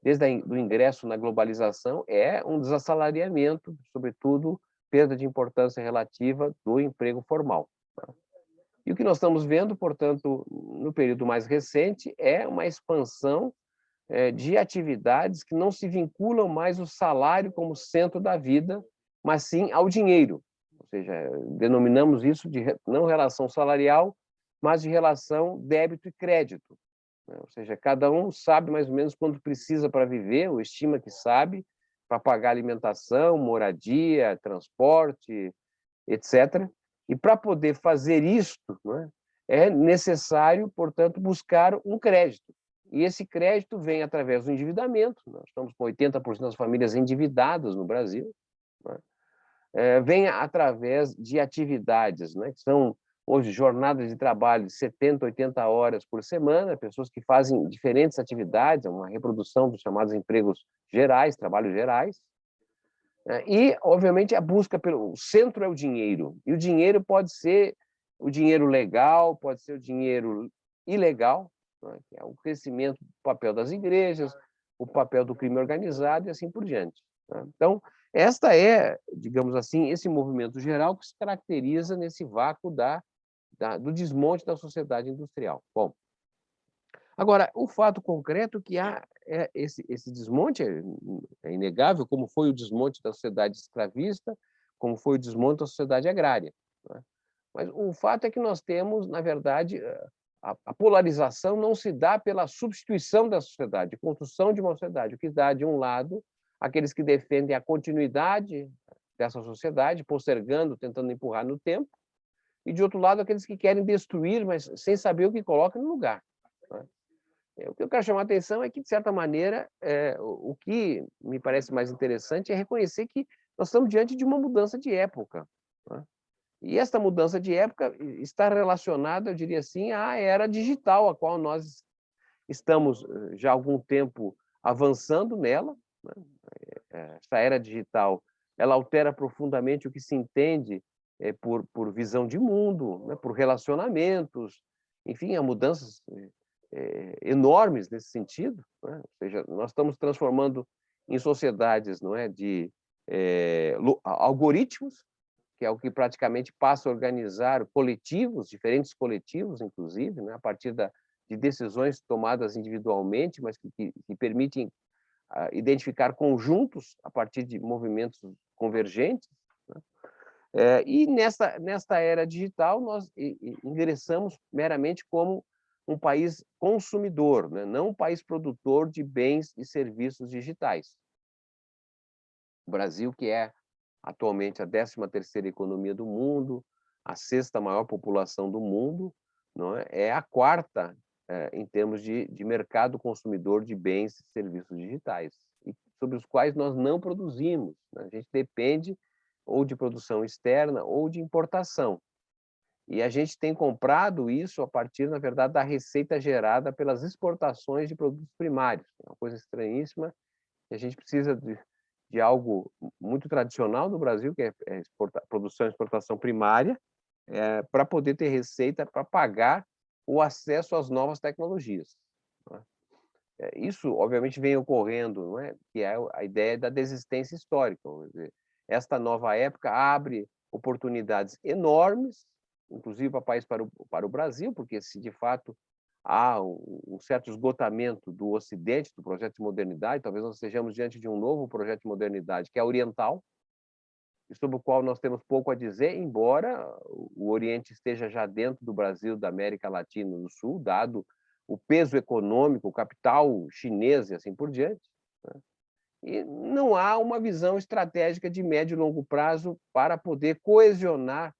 desde o ingresso na globalização, é um desassalariamento, sobretudo perda de importância relativa do emprego formal. E o que nós estamos vendo, portanto, no período mais recente, é uma expansão de atividades que não se vinculam mais ao salário como centro da vida, mas sim ao dinheiro. Ou seja, denominamos isso de não relação salarial, mas de relação débito e crédito. Ou seja, cada um sabe mais ou menos quanto precisa para viver, ou estima que sabe, para pagar alimentação, moradia, transporte, etc. E para poder fazer isto, né, é necessário, portanto, buscar um crédito. E esse crédito vem através do endividamento. Nós estamos com 80% das famílias endividadas no Brasil. Né? Vem através de atividades, né, que são hoje jornadas de trabalho de 70, 80 horas por semana, pessoas que fazem diferentes atividades, uma reprodução dos chamados empregos gerais, trabalhos gerais. E, obviamente, a busca o centro é o dinheiro. E o dinheiro pode ser o dinheiro legal, pode ser o dinheiro ilegal, né? Que é o crescimento do papel das igrejas, o papel do crime organizado e assim por diante. Né? Então, esta é, digamos assim, esse movimento geral que se caracteriza nesse vácuo do desmonte da sociedade industrial. Bom, agora, o fato concreto que há esse desmonte é inegável, como foi o desmonte da sociedade escravista, como foi o desmonte da sociedade agrária. Né? Mas o fato é que nós temos, na verdade, a polarização não se dá pela substituição da sociedade, construção de uma sociedade, o que dá, de um lado, aqueles que defendem a continuidade dessa sociedade, postergando, tentando empurrar no tempo, e, de outro lado, aqueles que querem destruir, mas sem saber o que colocam no lugar. Né? O que eu quero chamar a atenção é que, de certa maneira, o que me parece mais interessante é reconhecer que nós estamos diante de uma mudança de época. Né? E esta mudança de época está relacionada, eu diria assim, à era digital, a qual nós estamos já há algum tempo avançando nela. Né? Essa era digital, ela altera profundamente o que se entende por visão de mundo, né? Por relacionamentos, enfim, há mudanças enormes nesse sentido, né? Ou seja, nós estamos transformando em sociedades, não é, de algoritmos, que é o que praticamente passa a organizar coletivos, diferentes coletivos, inclusive, né, a partir de decisões tomadas individualmente, mas que permitem identificar conjuntos a partir de movimentos convergentes. Né? E nesta era digital, nós ingressamos meramente como um país consumidor, né? Não um país produtor de bens e serviços digitais. O Brasil, que é atualmente a 13ª economia do mundo, a 6ª maior população do mundo, não é? É a 4ª em termos de mercado consumidor de bens e serviços digitais, e sobre os quais nós não produzimos. Né? A gente depende ou de produção externa ou de importação. E a gente tem comprado isso a partir, na verdade, da receita gerada pelas exportações de produtos primários. É uma coisa estranhíssima, que a gente precisa de algo muito tradicional no Brasil, que é produção e exportação primária, para poder ter receita para pagar o acesso às novas tecnologias. Né? Isso, obviamente, vem ocorrendo, não é? Que é a ideia da desistência histórica. Dizer, esta nova época abre oportunidades enormes, inclusive para o Brasil, porque se de fato há um certo esgotamento do Ocidente, do projeto de modernidade, talvez nós estejamos diante de um novo projeto de modernidade, que é oriental, e sobre o qual nós temos pouco a dizer, embora o Oriente esteja já dentro do Brasil, da América Latina do Sul, dado o peso econômico, o capital chinês e assim por diante. Né? E não há uma visão estratégica de médio e longo prazo para poder coesionar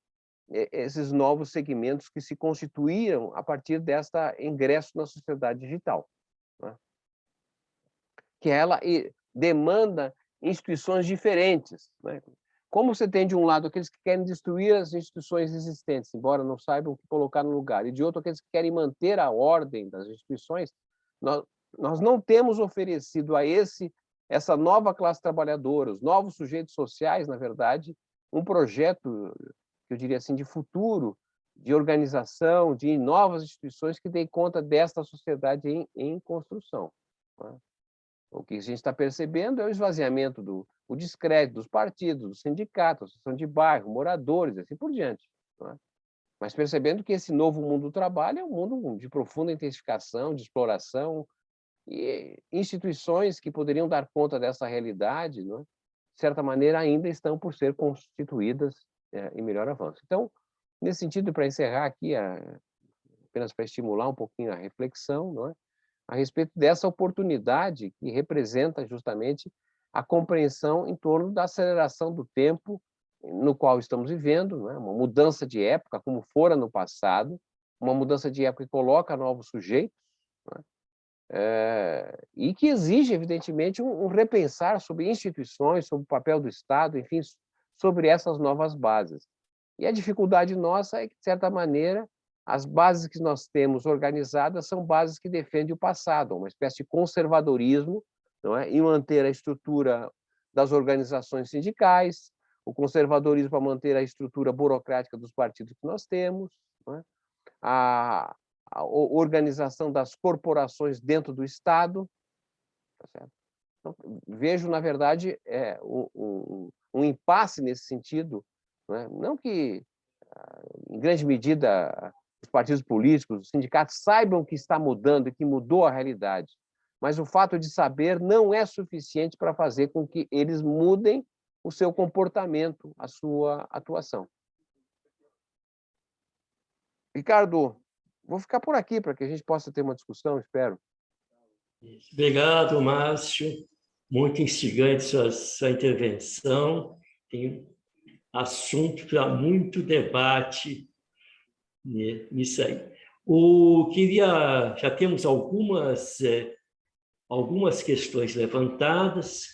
esses novos segmentos que se constituíram a partir desta ingresso na sociedade digital. Né? que ela demanda instituições diferentes, né? Como você tem, de um lado, aqueles que querem destruir as instituições existentes, embora não saibam o que colocar no lugar, e, de outro, aqueles que querem manter a ordem das instituições, nós não temos oferecido a essa nova classe trabalhadora, os novos sujeitos sociais, na verdade, um projeto, eu diria assim, de futuro, de organização, de novas instituições que deem conta desta sociedade em construção, né? O que a gente está percebendo é o esvaziamento o descrédito dos partidos, dos sindicatos, associação de bairro, moradores, assim por diante, né? Mas percebendo que esse novo mundo do trabalho é um mundo de profunda intensificação, de exploração, e instituições que poderiam dar conta dessa realidade, né, de certa maneira, ainda estão por ser constituídas em melhor avanço. Então, nesse sentido, para encerrar aqui, apenas para estimular um pouquinho a reflexão, não é, a respeito dessa oportunidade que representa justamente a compreensão em torno da aceleração do tempo no qual estamos vivendo, não é? Uma mudança de época, como fora no passado, uma mudança de época que coloca novos sujeitos, não é? E que exige, evidentemente, um repensar sobre instituições, sobre o papel do Estado, enfim, sobre essas novas bases. E a dificuldade nossa é que, de certa maneira, as bases que nós temos organizadas são bases que defendem o passado, uma espécie de conservadorismo, não é? Em manter a estrutura das organizações sindicais, o conservadorismo para manter a estrutura burocrática dos partidos que nós temos, não é? A organização das corporações dentro do Estado. Tá certo? Então, vejo, na verdade, um impasse nesse sentido, não é? Não que, em grande medida, os partidos políticos, os sindicatos saibam que está mudando e que mudou a realidade, mas o fato de saber não é suficiente para fazer com que eles mudem o seu comportamento, a sua atuação. Ricardo, vou ficar por aqui para que a gente possa ter uma discussão, espero. Obrigado, Márcio. Muito instigante sua intervenção. Tem assunto para muito debate nisso aí. Já temos algumas questões levantadas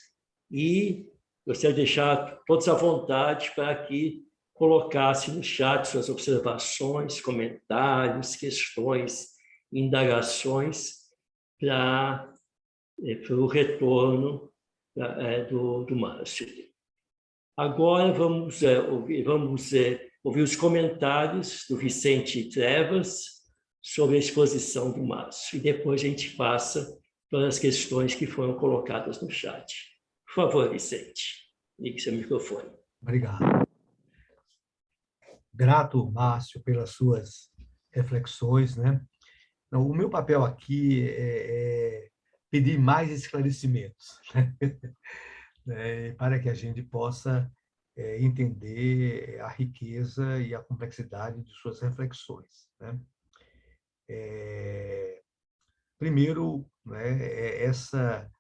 e gostaria de deixar todos à vontade para que colocasse no chat suas observações, comentários, questões, indagações para o retorno do Márcio. Agora vamos ouvir os comentários do Vicente Trevas sobre a exposição do Márcio, e depois a gente passa para as questões que foram colocadas no chat. Por favor, Vicente, ligue seu microfone. Obrigado. Grato, Márcio, pelas suas reflexões, né? Então, o meu papel aqui é pedir mais esclarecimentos, né? Para que a gente possa entender a riqueza e a complexidade de suas reflexões, né? Primeiro, né, essa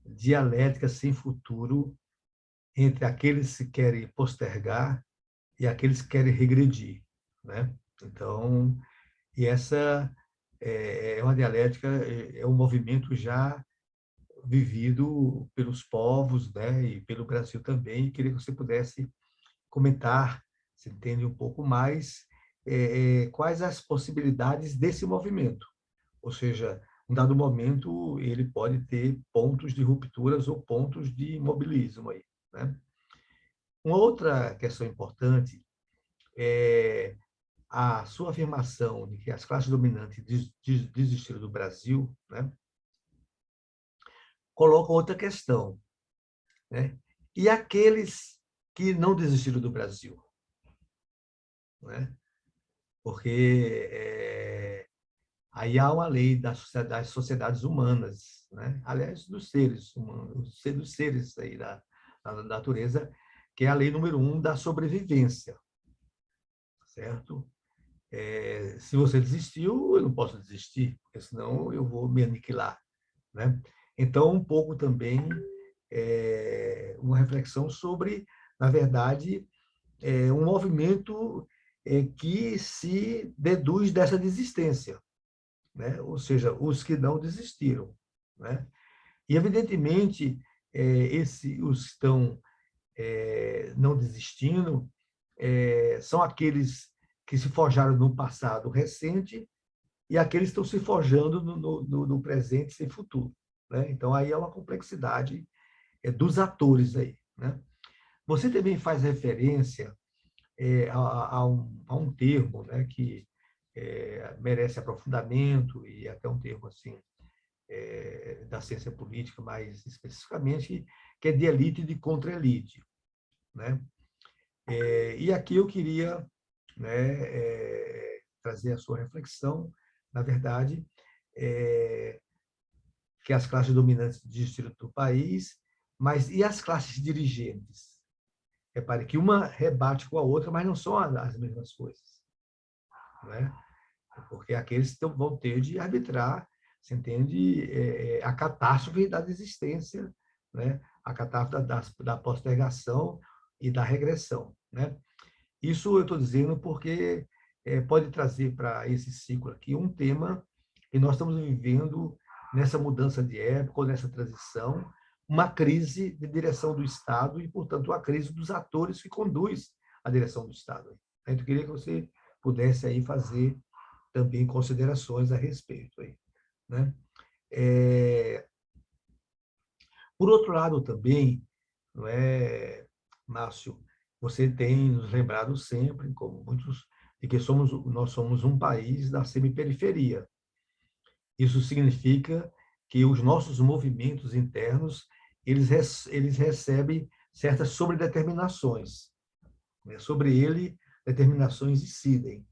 dialética sem futuro entre aqueles que querem postergar e aqueles que querem regredir, né? Então, e essa é uma dialética, é um movimento já vivido pelos povos, né, e pelo Brasil também. E queria que você pudesse comentar, se entende um pouco mais, quais as possibilidades desse movimento. Ou seja, em dado momento, ele pode ter pontos de rupturas ou pontos de imobilismo aí, né? Uma outra questão importante é a sua afirmação de que as classes dominantes desistiram do Brasil, né? Coloca outra questão, né? E aqueles que não desistiram do Brasil, né? Porque aí há uma lei das sociedades humanas, né? Aliás, dos seres humanos, dos seres aí da natureza, que é a lei número 1 da sobrevivência, certo? Se você desistiu, eu não posso desistir, porque senão eu vou me aniquilar, né? Então, um pouco também uma reflexão sobre, na verdade, um movimento que se deduz dessa desistência, né? Ou seja, os que não desistiram, né? E, evidentemente, os que estão não desistindo são aqueles que se forjaram no passado recente e aqueles que estão se forjando no presente sem futuro, né? Então, aí é uma complexidade dos atores aí, né? Você também faz referência a um termo, né, que merece aprofundamento e até um termo assim da ciência política mais especificamente, que é de elite e de contra-elite, né? E aqui eu queria, né, trazer a sua reflexão, na verdade, que as classes dominantes do distrito do país, mas e as classes dirigentes? Repare que uma rebate com a outra, mas não são as mesmas coisas, né? Porque aqueles vão ter de arbitrar, você entende, a catástrofe da desistência, né? A catástrofe da postergação e da regressão, né? Isso eu estou dizendo porque pode trazer para esse ciclo aqui um tema que nós estamos vivendo nessa mudança de época, ou nessa transição, uma crise de direção do Estado e, portanto, a crise dos atores que conduz a direção do Estado. Então, eu queria que você pudesse aí fazer também considerações a respeito aí, né? Por outro lado, também, não é, Márcio, você tem nos lembrado sempre, como muitos, de que nós somos um país da semiperiferia. Isso significa que os nossos movimentos internos eles recebem certas sobredeterminações, né? Sobre ele, determinações incidem.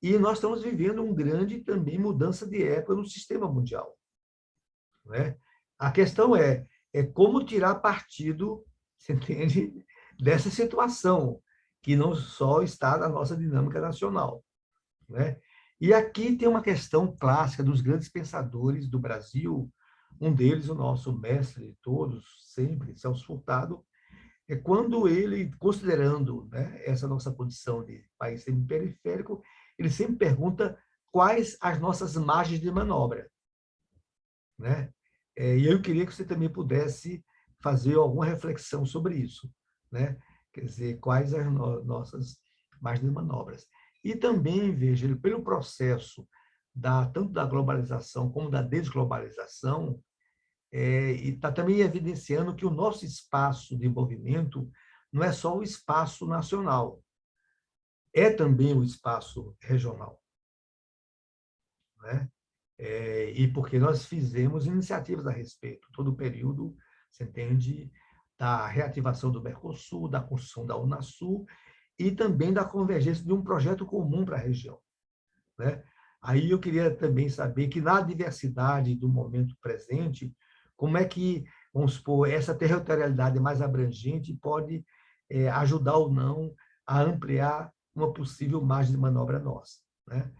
E nós estamos vivendo uma grande também mudança de época no sistema mundial, né? A questão é como tirar partido, você entende, dessa situação que não só está na nossa dinâmica nacional, né? E aqui tem uma questão clássica dos grandes pensadores do Brasil, um deles, o nosso mestre de todos, sempre, Celso Furtado, quando ele, considerando, né, essa nossa condição de país semiperiférico, ele sempre pergunta quais as nossas margens de manobra, né? E eu queria que você também pudesse fazer alguma reflexão sobre isso, né? Quer dizer, quais as nossas margens de manobras. E também, veja, pelo processo tanto da globalização como da desglobalização, e está também evidenciando que o nosso espaço de movimento não é só o espaço nacional, é também o espaço regional, né? E porque nós fizemos iniciativas a respeito, todo o período, você entende, da reativação do Mercosul, da construção da Unasul e também da convergência de um projeto comum para a região, né? Aí eu queria também saber que, na diversidade do momento presente, como é que, vamos supor, essa territorialidade mais abrangente pode ajudar ou não a ampliar uma possível margem de manobra nossa, né?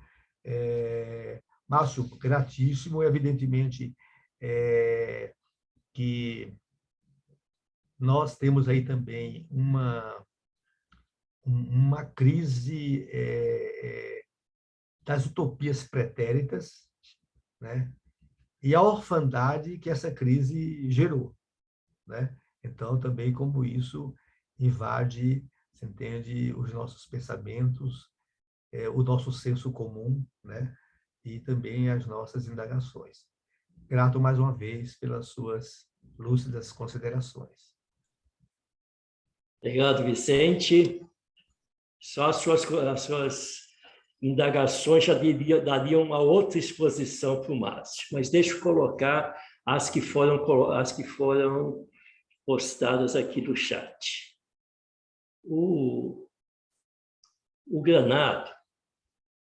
Márcio, gratíssimo, evidentemente que nós temos aí também uma crise das utopias pretéritas, né? E a orfandade que essa crise gerou, né? Então, também como isso invade, você entende, os nossos pensamentos, o nosso senso comum, né? E também as nossas indagações. Grato mais uma vez pelas suas lúcidas considerações. Obrigado, Vicente. Só as suas indagações já dariam uma outra exposição para o Márcio, mas deixa eu colocar as que foram postadas aqui no chat. O Granado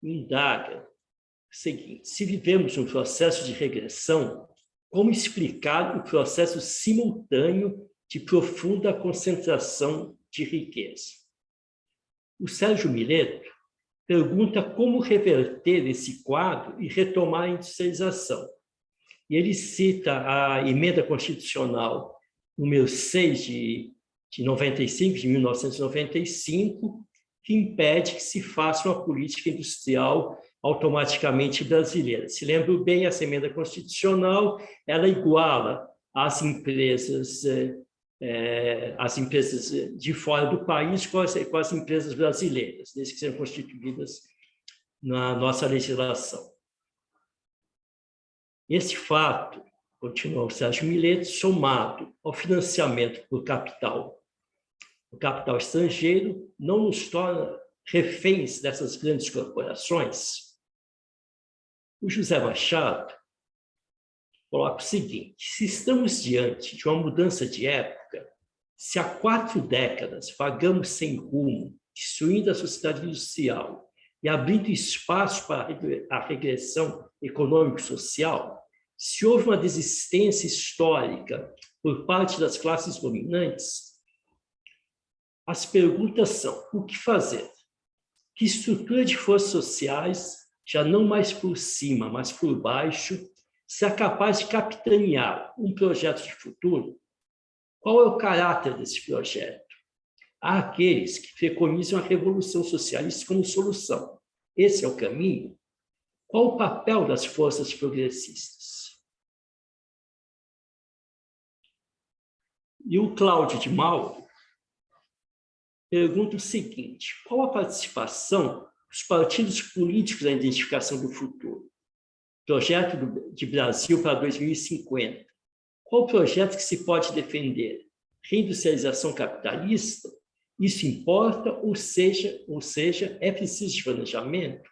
indaga o seguinte: se vivemos um processo de regressão, como explicar o processo simultâneo de profunda concentração de riqueza? O Sérgio Mileto pergunta como reverter esse quadro e retomar a industrialização. E ele cita a emenda constitucional número 6 de 1995, que impede que se faça uma política industrial automaticamente brasileira. Se lembro bem, essa emenda constitucional, ela iguala as empresas de fora do país com as empresas brasileiras, desde que sejam constituídas na nossa legislação. Esse fato, continuou o Sérgio Millet, somado ao financiamento por capital estrangeiro, não nos torna reféns dessas grandes corporações? O José Machado coloca o seguinte: se estamos diante de uma mudança de época, se há 4 décadas vagamos sem rumo, destruindo a sociedade industrial e abrindo espaço para a regressão econômico-social, se houve uma desistência histórica por parte das classes dominantes, as perguntas são: o que fazer? Que estrutura de forças sociais, já não mais por cima, mas por baixo, será capaz de capitanear um projeto de futuro? Qual é o caráter desse projeto? Há aqueles que preconizam a revolução socialista como solução. Esse é o caminho? Qual o papel das forças progressistas? E o Cláudio de Mauro pergunta o seguinte: qual a participação dos partidos políticos na identificação do futuro? Projeto de Brasil para 2050. Qual o projeto que se pode defender? Reindustrialização capitalista? Isso importa, ou seja, é preciso de planejamento?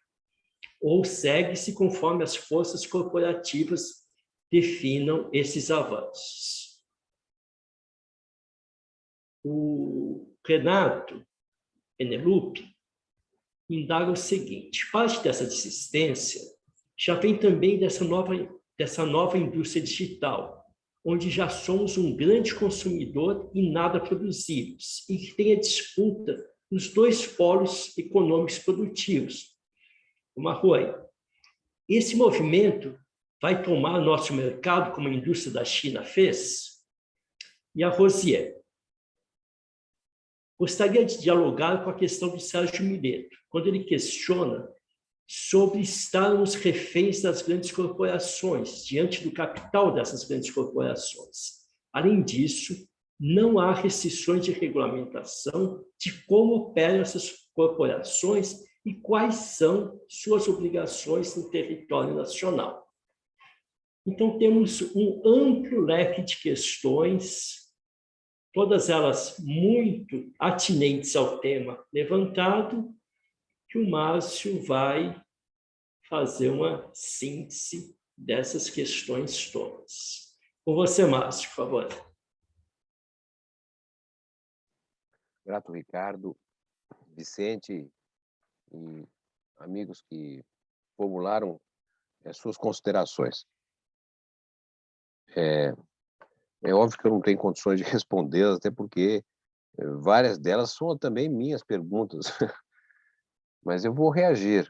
Ou segue-se conforme as forças corporativas definam esses avanços? O Renato Penelope indaga o seguinte: parte dessa desistência já vem também dessa nova indústria digital, onde já somos um grande consumidor e nada produzimos, e que tem a disputa nos 2 polos econômicos produtivos. O Marroi: esse movimento vai tomar nosso mercado como a indústria da China fez? E a Rosier: gostaria de dialogar com a questão do Sérgio Millet, quando ele questiona sobre estarmos reféns das grandes corporações, diante do capital dessas grandes corporações. Além disso, não há restrições de regulamentação de como operam essas corporações e quais são suas obrigações no território nacional. Então, temos um amplo leque de questões, todas elas muito atinentes ao tema levantado, que o Márcio vai fazer uma síntese dessas questões todas. Com você, Márcio, por favor. Grato, Ricardo, Vicente e amigos que formularam as suas considerações. É óbvio que eu não tenho condições de respondê-las, até porque várias delas são também minhas perguntas. Mas eu vou reagir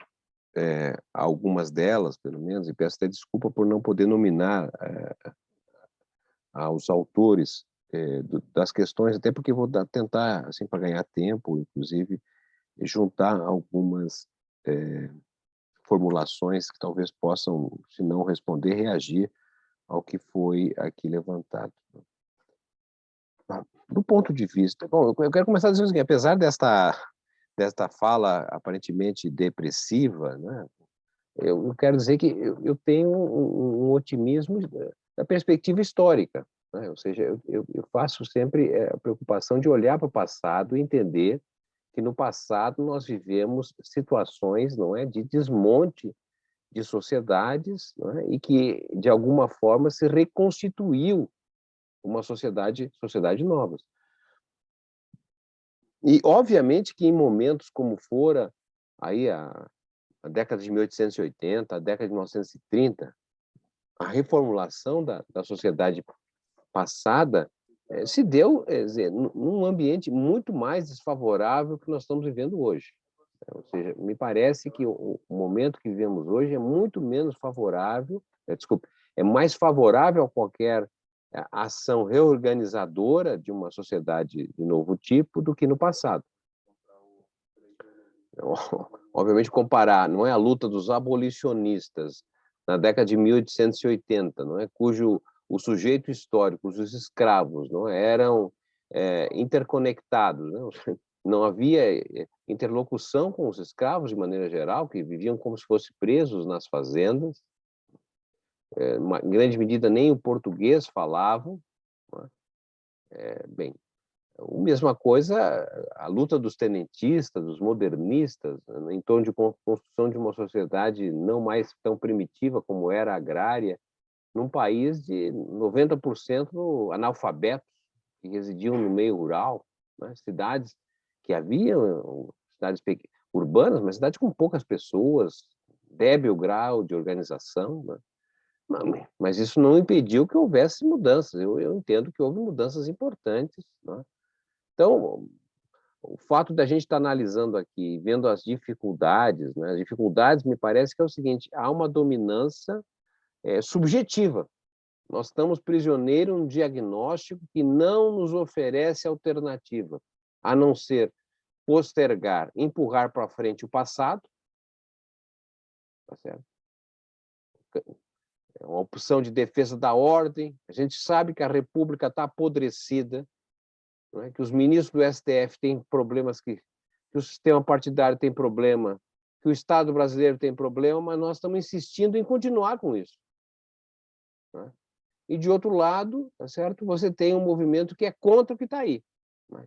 a algumas delas, pelo menos, e peço até desculpa por não poder nominar aos autores das questões, até porque vou tentar, assim, para ganhar tempo, inclusive, juntar algumas formulações que talvez possam, se não responder, reagir ao que foi aqui levantado. Do ponto de vista... Bom, eu quero começar dizendo o seguinte: apesar desta fala aparentemente depressiva, né, eu quero dizer que eu tenho um otimismo da perspectiva histórica, né? Ou seja, eu faço sempre a preocupação de olhar para o passado e entender que no passado nós vivemos situações, não é, de desmonte de sociedades, não é, e que de alguma forma se reconstituiu uma sociedade nova. E, obviamente, que em momentos como fora aí a década de 1880, a década de 1930, a reformulação da sociedade passada se deu, num ambiente muito mais desfavorável que nós estamos vivendo hoje. Ou seja, me parece que o momento que vivemos hoje é muito menos favorável, é mais favorável a qualquer ação reorganizadora de uma sociedade de novo tipo do que no passado. Obviamente, comparar, não é, a luta dos abolicionistas na década de 1880, não é, cujo o sujeito histórico, os escravos, não eram interconectados, não havia interlocução com os escravos de maneira geral, que viviam como se fossem presos nas fazendas, em grande medida nem o português falavam, não é? Bem, a mesma coisa, a luta dos tenentistas, dos modernistas, em torno de construção de uma sociedade não mais tão primitiva como era a agrária, num país de 90% analfabetos, que residiam no meio rural, né? Cidades que haviam, cidades urbanas, mas cidades com poucas pessoas, débil grau de organização, né? Mas isso não impediu que houvesse mudanças. Eu entendo que houve mudanças importantes, né? Então, o fato da gente estar analisando aqui, vendo as dificuldades, né? As dificuldades, me parece que é o seguinte: há uma dominância subjetiva. Nós estamos prisioneiros num diagnóstico que não nos oferece alternativa, a não ser postergar, empurrar para frente o passado, tá certo? É uma opção de defesa da ordem. A gente sabe que a República está apodrecida, não é? Que os ministros do STF têm problemas, que o sistema partidário tem problema, que o Estado brasileiro tem problema, mas nós estamos insistindo em continuar com isso, não é? E, de outro lado, tá certo? Você tem um movimento que é contra o que está aí, né?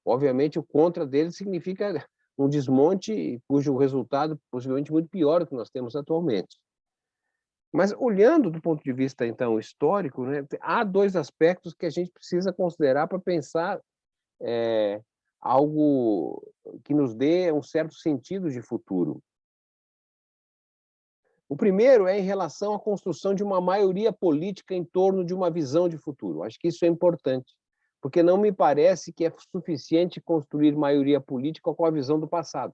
Obviamente, o contra dele significa um desmonte cujo resultado possivelmente muito pior do que nós temos atualmente. Mas, olhando do ponto de vista, então, histórico, né, há dois aspectos que a gente precisa considerar para pensar algo que nos dê um certo sentido de futuro. O primeiro é em relação à construção de uma maioria política em torno de uma visão de futuro. Acho que isso é importante, porque não me parece que é suficiente construir maioria política com a visão do passado.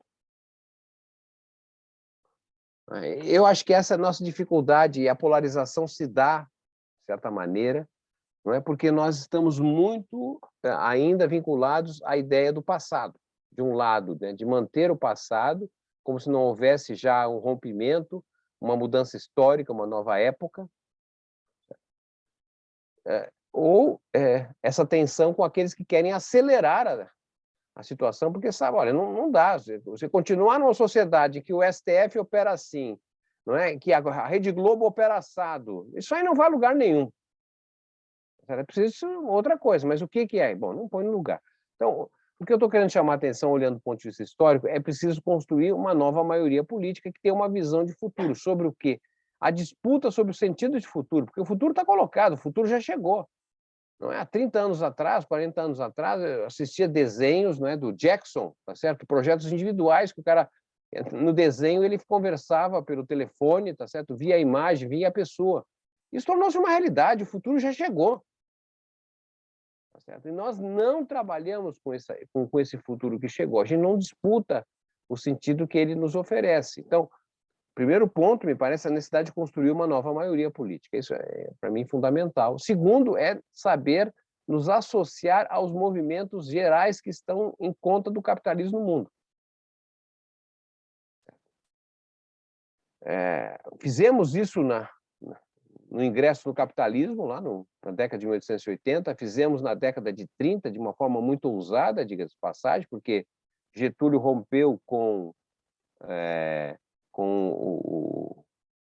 Eu acho que essa é a nossa dificuldade, e a polarização se dá, de certa maneira, não é? Porque nós estamos muito ainda vinculados à ideia do passado. De um lado, né, de manter o passado, como se não houvesse já um rompimento, uma mudança histórica, uma nova época, ou essa tensão com aqueles que querem acelerar a situação, porque sabe, olha, não dá. Você continuar numa sociedade em que o STF opera assim, não é? Que a Rede Globo opera assado, isso aí não vai a lugar nenhum. É preciso outra coisa, mas o que é? Bom, não põe no lugar. Então, o que eu estou querendo chamar a atenção, olhando do ponto de vista histórico, é preciso construir uma nova maioria política que tenha uma visão de futuro. Sobre o quê? A disputa sobre o sentido de futuro, porque o futuro está colocado, o futuro já chegou. Não é? Há 30 anos atrás, 40 anos atrás, eu assistia desenhos, não é, do Jackson, tá certo? Projetos individuais que o cara, no desenho, ele conversava pelo telefone, tá certo? Via a imagem, via a pessoa. Isso tornou-se uma realidade, o futuro já chegou. Tá certo? E nós não trabalhamos com esse futuro que chegou, a gente não disputa o sentido que ele nos oferece. Então, primeiro ponto, me parece a necessidade de construir uma nova maioria política. Isso é, para mim, fundamental. Segundo, é saber nos associar aos movimentos gerais que estão em conta do capitalismo no mundo. Fizemos isso no ingresso no capitalismo, lá na década de 1880, fizemos na década de 30, de uma forma muito ousada, diga-se de passagem, porque Getúlio rompeu com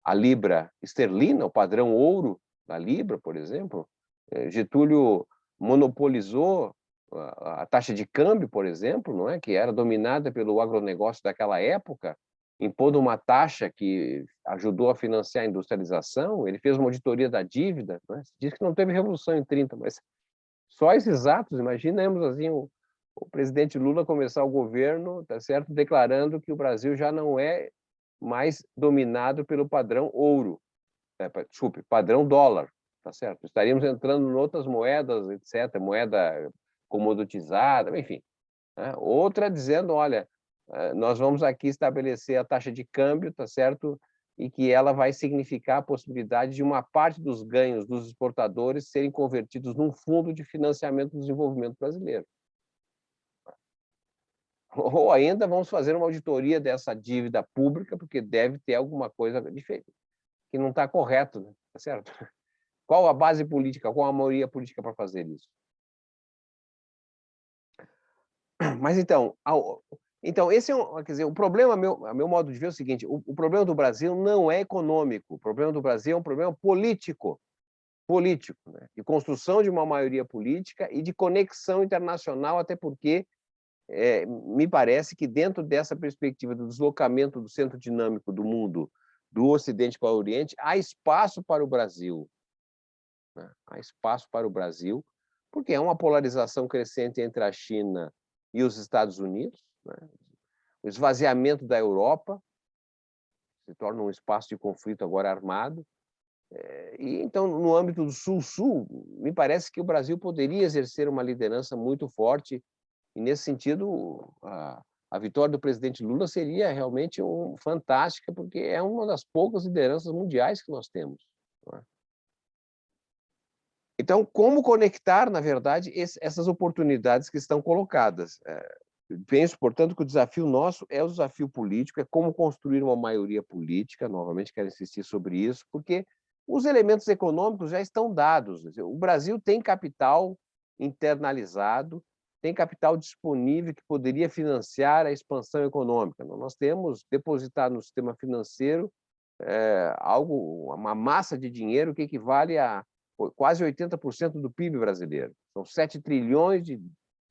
a libra esterlina, o padrão ouro da libra, por exemplo. Getúlio monopolizou a taxa de câmbio, por exemplo, não é? Que era dominada pelo agronegócio daquela época, impondo uma taxa que ajudou a financiar a industrialização. Ele fez uma auditoria da dívida, não é? Diz que não teve revolução em 30, mas só esses atos, imaginemos assim, o presidente Lula começar o governo, tá certo, declarando que o Brasil já não é mais dominado pelo padrão ouro, desculpe, padrão dólar, tá certo? Estaríamos entrando em outras moedas, etc., moeda comoditizada, enfim. Né? Outra dizendo, olha, nós vamos aqui estabelecer a taxa de câmbio, tá certo? E que ela vai significar a possibilidade de uma parte dos ganhos dos exportadores serem convertidos num fundo de financiamento do desenvolvimento brasileiro. Ou ainda vamos fazer uma auditoria dessa dívida pública, porque deve ter alguma coisa diferente, que não está correto, né? Tá certo? Qual a base política, qual a maioria política para fazer isso? Mas então, esse é quer dizer, o problema, a meu modo de ver, é o seguinte: o problema do Brasil não é econômico, o problema do Brasil é um problema político, né? De construção de uma maioria política e de conexão internacional, até porque me parece que dentro dessa perspectiva do deslocamento do centro dinâmico do mundo, do Ocidente para o Oriente, há espaço para o Brasil, né? Há espaço para o Brasil, porque é uma polarização crescente entre a China e os Estados Unidos, né? O esvaziamento da Europa se torna um espaço de conflito agora armado. E então, no âmbito do Sul-Sul, me parece que o Brasil poderia exercer uma liderança muito forte, e nesse sentido, a vitória do presidente Lula seria realmente fantástica, porque é uma das poucas lideranças mundiais que nós temos, não é? Então, como conectar, na verdade, essas oportunidades que estão colocadas? Penso, portanto, que o desafio nosso é o desafio político, é como construir uma maioria política, novamente quero insistir sobre isso, porque os elementos econômicos já estão dados. O Brasil tem capital internalizado, tem capital disponível que poderia financiar a expansão econômica. Nós temos depositado no sistema financeiro uma massa de dinheiro que equivale a quase 80% do PIB brasileiro. São 7 trilhões de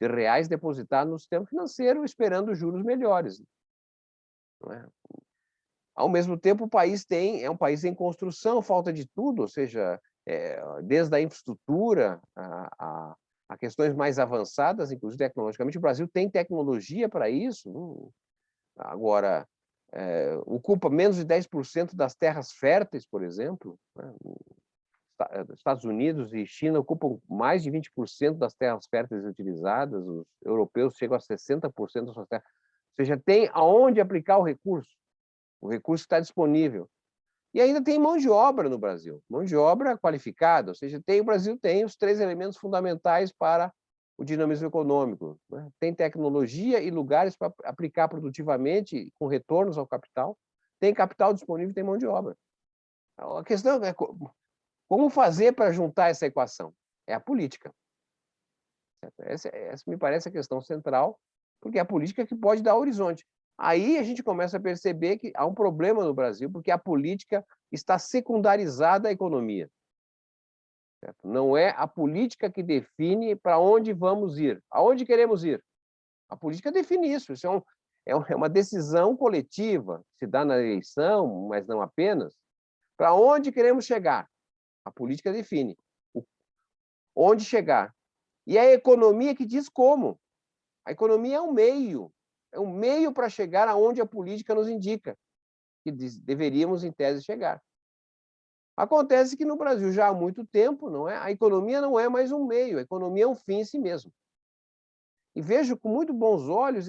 reais depositados no sistema financeiro, esperando juros melhores, não é? Ao mesmo tempo, o país é um país em construção, falta de tudo, ou seja, desde a infraestrutura a questões mais avançadas, inclusive tecnologicamente. O Brasil tem tecnologia para isso. Agora, ocupa menos de 10% das terras férteis, por exemplo, né? Estados Unidos e China ocupam mais de 20% das terras férteis utilizadas, os europeus chegam a 60% das suas terras. Ou seja, tem aonde aplicar o recurso está disponível. E ainda tem mão de obra no Brasil, mão de obra qualificada, ou seja, o Brasil tem os 3 elementos fundamentais para o dinamismo econômico, né? Tem tecnologia e lugares para aplicar produtivamente, com retornos ao capital, tem capital disponível e tem mão de obra. A questão é como fazer para juntar essa equação? É a política. Essa me parece a questão central, porque é a política que pode dar horizonte. Aí a gente começa a perceber que há um problema no Brasil, porque a política está secundarizada à economia. Certo? Não é a política que define para onde vamos ir, aonde queremos ir. A política define isso. Isso é uma decisão coletiva, se dá na eleição, mas não apenas. Para onde queremos chegar? A política define onde chegar. E é a economia que diz como. A economia é um meio para chegar aonde a política nos indica que deveríamos, em tese, chegar. Acontece que no Brasil, já há muito tempo, não é? A economia não é mais um meio, a economia é um fim em si mesmo. E vejo com muito bons olhos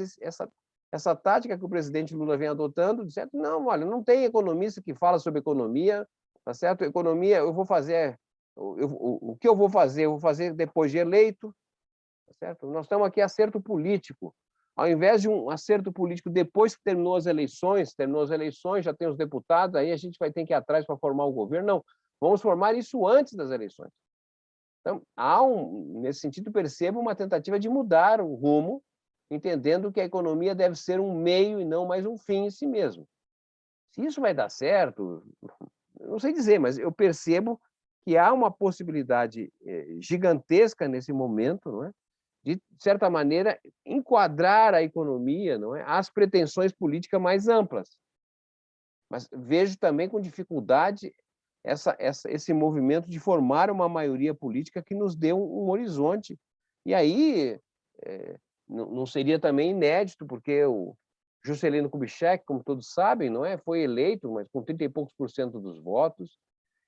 essa tática que o presidente Lula vem adotando, de certo? Não, olha, não tem economista que fala sobre economia, tá certo? Economia, eu vou fazer... O que eu vou fazer depois de eleito, tá certo? Nós estamos aqui acerto político. Ao invés de um acerto político depois que terminou as eleições, já tem os deputados, aí a gente vai ter que ir atrás para formar o governo. Não, vamos formar isso antes das eleições. Então, nesse sentido, percebo uma tentativa de mudar o rumo, entendendo que a economia deve ser um meio e não mais um fim em si mesmo. Se isso vai dar certo, não sei dizer, mas eu percebo que há uma possibilidade gigantesca nesse momento, não é? De certa maneira, enquadrar a economia, não é, às pretensões políticas mais amplas. Mas vejo também com dificuldade esse movimento de formar uma maioria política que nos dê um horizonte. E aí não seria também inédito, porque o Juscelino Kubitschek, como todos sabem, não é, foi eleito, mas com 30 e poucos por cento dos votos.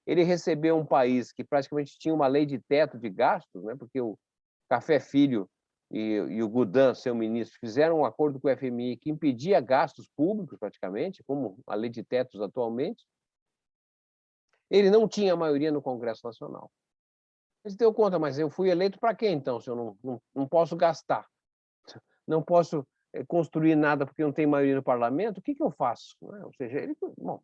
Ele recebeu um país que praticamente tinha uma lei de teto de gastos, né, porque o Café Filho e o Goudin, seu ministro, fizeram um acordo com o FMI que impedia gastos públicos, praticamente, como a lei de tetos atualmente. Ele não tinha maioria no Congresso Nacional. Ele se deu conta, mas eu fui eleito para quê, então, se eu não posso gastar? Não posso construir nada porque não tem maioria no parlamento? O que eu faço? Ou seja, ele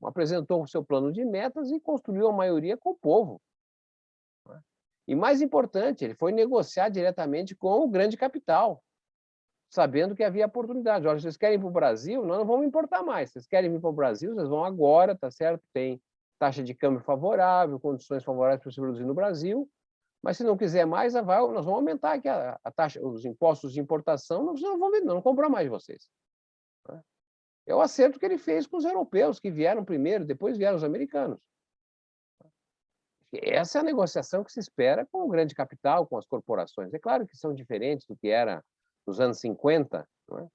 apresentou o seu plano de metas e construiu a maioria com o povo. E mais importante, ele foi negociar diretamente com o grande capital, sabendo que havia oportunidade. Olha, vocês querem ir para o Brasil? Nós não vamos importar mais. Vocês querem vir para o Brasil? Vocês vão agora, tá certo? Tem taxa de câmbio favorável, condições favoráveis para se produzir no Brasil. Mas se não quiser mais, nós vamos aumentar aqui a taxa, os impostos de importação, nós não vamos vender, não comprar mais de vocês. É o acerto que ele fez com os europeus, que vieram primeiro, depois vieram os americanos. Essa é a negociação que se espera com o grande capital, com as corporações. É claro que são diferentes do que era nos anos 50, não é?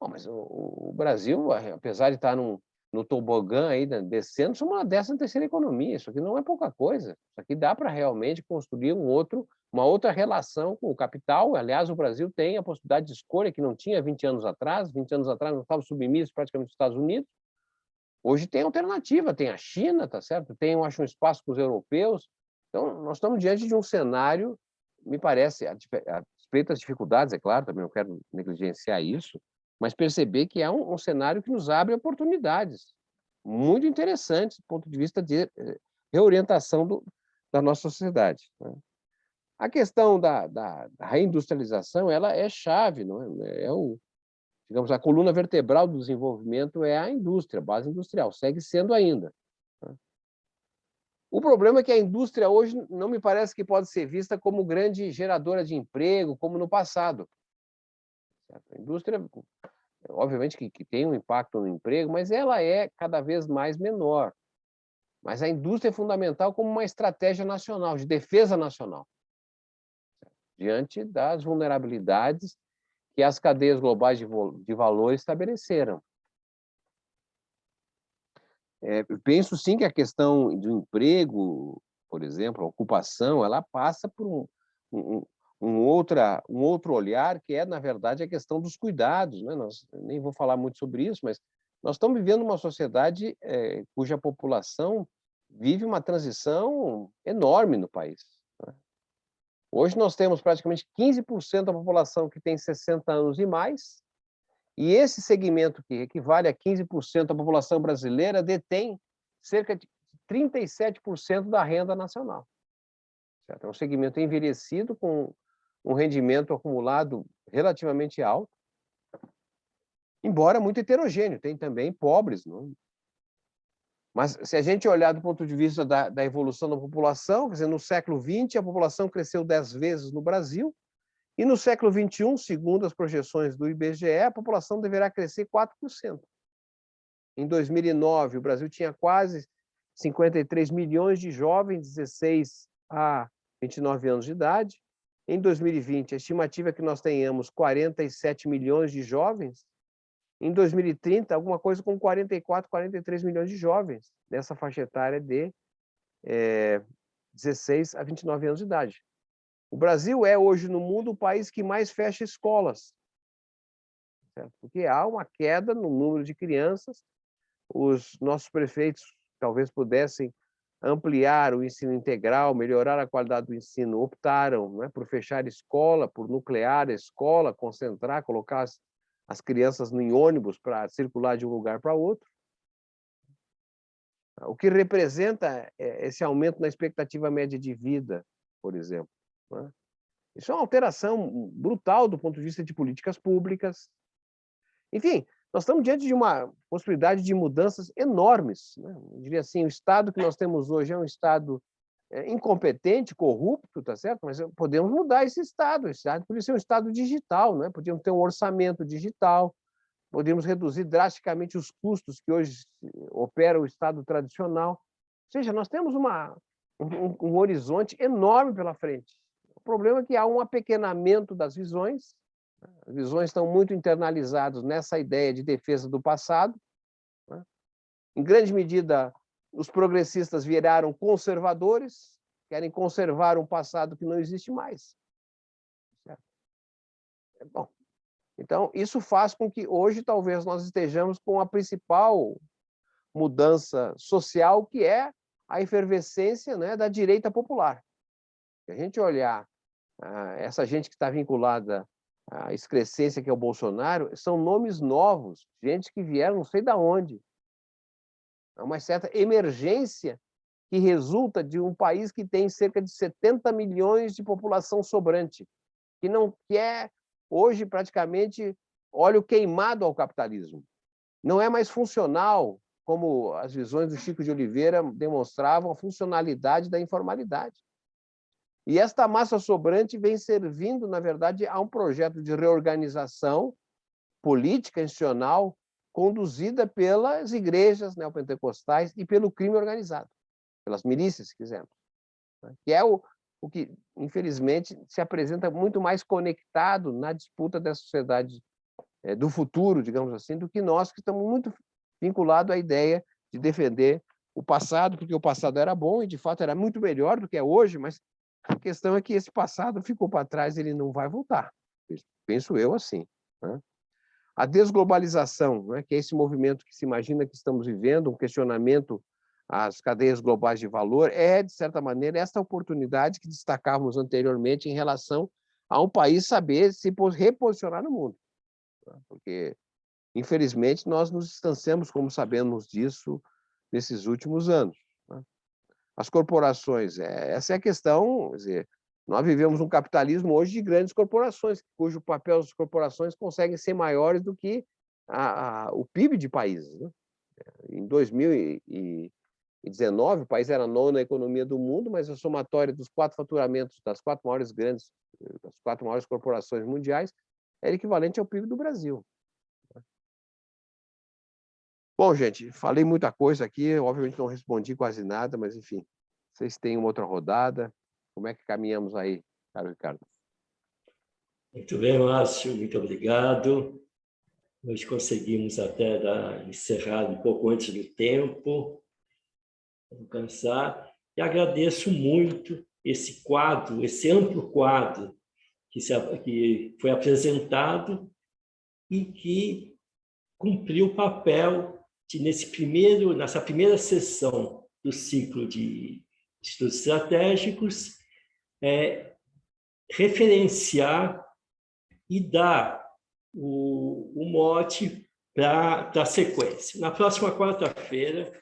Bom, mas o Brasil, apesar de estar no tobogã aí, descendo, somos uma 13ª economia. Isso aqui não é pouca coisa. Isso aqui dá para realmente construir uma outra relação com o capital. Aliás, o Brasil tem a possibilidade de escolha que não tinha 20 anos atrás. 20 anos atrás nós estávamos submissos praticamente aos Estados Unidos. Hoje tem alternativa, tem a China, tá certo? Tem, eu acho, um espaço para os europeus. Então, nós estamos diante de um cenário, me parece, a despeito das dificuldades, é claro, também não quero negligenciar isso, mas perceber que é um cenário que nos abre oportunidades muito interessantes do ponto de vista de reorientação da nossa sociedade, né? A questão da reindustrialização, ela é chave, não é? Digamos, a coluna vertebral do desenvolvimento é a indústria, a base industrial, segue sendo ainda, né? O problema é que a indústria hoje não me parece que pode ser vista como grande geradora de emprego, como no passado. A indústria, obviamente, que tem um impacto no emprego, mas ela é cada vez mais menor. Mas a indústria é fundamental como uma estratégia nacional, de defesa nacional, diante das vulnerabilidades que as cadeias globais de valor estabeleceram. Penso, sim, que a questão do emprego, por exemplo, a ocupação, ela passa por um outro olhar, que é, na verdade, a questão dos cuidados, né? Nem vou falar muito sobre isso, mas nós estamos vivendo uma sociedade cuja população vive uma transição enorme no país, né? Hoje nós temos praticamente 15% da população que tem 60 anos e mais, e esse segmento, que equivale a 15% da população brasileira, detém cerca de 37% da renda nacional. Certo? É um segmento envelhecido, com um rendimento acumulado relativamente alto, embora muito heterogêneo. Tem também pobres, não? Mas, se a gente olhar do ponto de vista da evolução da população, quer dizer, no século XX, a população cresceu 10 vezes no Brasil, e no século XXI, segundo as projeções do IBGE, a população deverá crescer 4%. Em 2009, o Brasil tinha quase 53 milhões de jovens, 16 a 29 anos de idade. Em 2020, a estimativa é que nós tenhamos 47 milhões de jovens. Em 2030, alguma coisa com 44, 43 milhões de jovens, nessa faixa etária de 16 a 29 anos de idade. O Brasil é, hoje, no mundo, o país que mais fecha escolas, certo? Porque há uma queda no número de crianças. Os nossos prefeitos talvez pudessem ampliar o ensino integral, melhorar a qualidade do ensino, optaram, não é, por fechar escola, por nuclear a escola, concentrar, colocar as crianças em ônibus para circular de um lugar para outro. O que representa esse aumento na expectativa média de vida, por exemplo, né? Isso é uma alteração brutal do ponto de vista de políticas públicas. Enfim, nós estamos diante de uma possibilidade de mudanças enormes, né? Eu diria assim, o Estado que nós temos hoje é um Estado incompetente, corrupto, tá certo? Mas podemos mudar esse Estado. Esse Estado poderia ser um Estado digital, né? Podíamos ter um orçamento digital, podemos reduzir drasticamente os custos que hoje opera o Estado tradicional. Ou seja, nós temos um horizonte enorme pela frente. O problema é que há um apequenamento das visões. As visões estão muito internalizadas nessa ideia de defesa do passado, né? Em grande medida, os progressistas viraram conservadores, querem conservar um passado que não existe mais. Certo? Bom, então, isso faz com que hoje talvez nós estejamos com a principal mudança social, que é a efervescência, né, da direita popular. Se a gente olhar essa gente que está vinculada à excrescência que é o Bolsonaro, são nomes novos, gente que vieram não sei de onde. Há uma certa emergência que resulta de um país que tem cerca de 70 milhões de população sobrante, que é hoje praticamente óleo queimado ao capitalismo. Não é mais funcional, como as visões do Chico de Oliveira demonstravam, a funcionalidade da informalidade. E esta massa sobrante vem servindo, na verdade, a um projeto de reorganização política institucional conduzida pelas igrejas neopentecostais e pelo crime organizado, pelas milícias, se quisermos, que é o que, infelizmente, se apresenta muito mais conectado na disputa da sociedade do futuro, digamos assim, do que nós, que estamos muito vinculados à ideia de defender o passado, porque o passado era bom e, de fato, era muito melhor do que é hoje, mas a questão é que esse passado ficou para trás, ele não vai voltar. Penso eu assim, né? A desglobalização, né, que é esse movimento que se imagina que estamos vivendo, um questionamento às cadeias globais de valor, é, de certa maneira, essa oportunidade que destacávamos anteriormente em relação a um país saber se reposicionar no mundo. Porque, infelizmente, nós nos distanciamos, como sabemos disso, nesses últimos anos. As corporações, essa é a questão, quer dizer, nós vivemos um capitalismo hoje de grandes corporações, cujo papel das corporações conseguem ser maiores do que o PIB de países, né? Em 2019, o país era a 9ª economia do mundo, mas a somatória dos 4 faturamentos das 4 maiores corporações mundiais era equivalente ao PIB do Brasil. Bom, gente, falei muita coisa aqui, obviamente não respondi quase nada, mas, enfim, vocês têm uma outra rodada. Como é que caminhamos aí, caro Ricardo? Muito bem, Márcio, muito obrigado. Nós conseguimos até encerrar um pouco antes do tempo, para não cansar, e agradeço muito esse quadro, esse amplo quadro que foi apresentado e que cumpriu o papel de, nessa primeira sessão do ciclo de estudos estratégicos, referenciar e dar o mote para a sequência. Na próxima quarta-feira,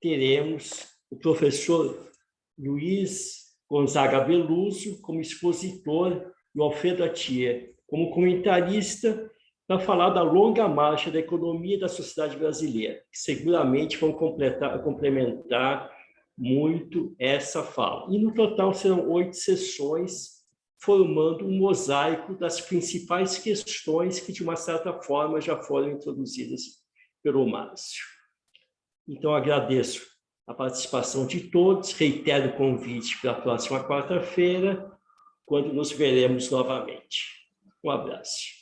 teremos o professor Luiz Gonzaga Beluso como expositor e o Alfredo Atier como comentarista para falar da longa marcha da economia e da sociedade brasileira, que seguramente vão complementar muito essa fala. E, no total, serão 8 sessões, formando um mosaico das principais questões que, de uma certa forma, já foram introduzidas pelo Márcio. Então, agradeço a participação de todos, reitero o convite para a próxima quarta-feira, quando nos veremos novamente. Um abraço.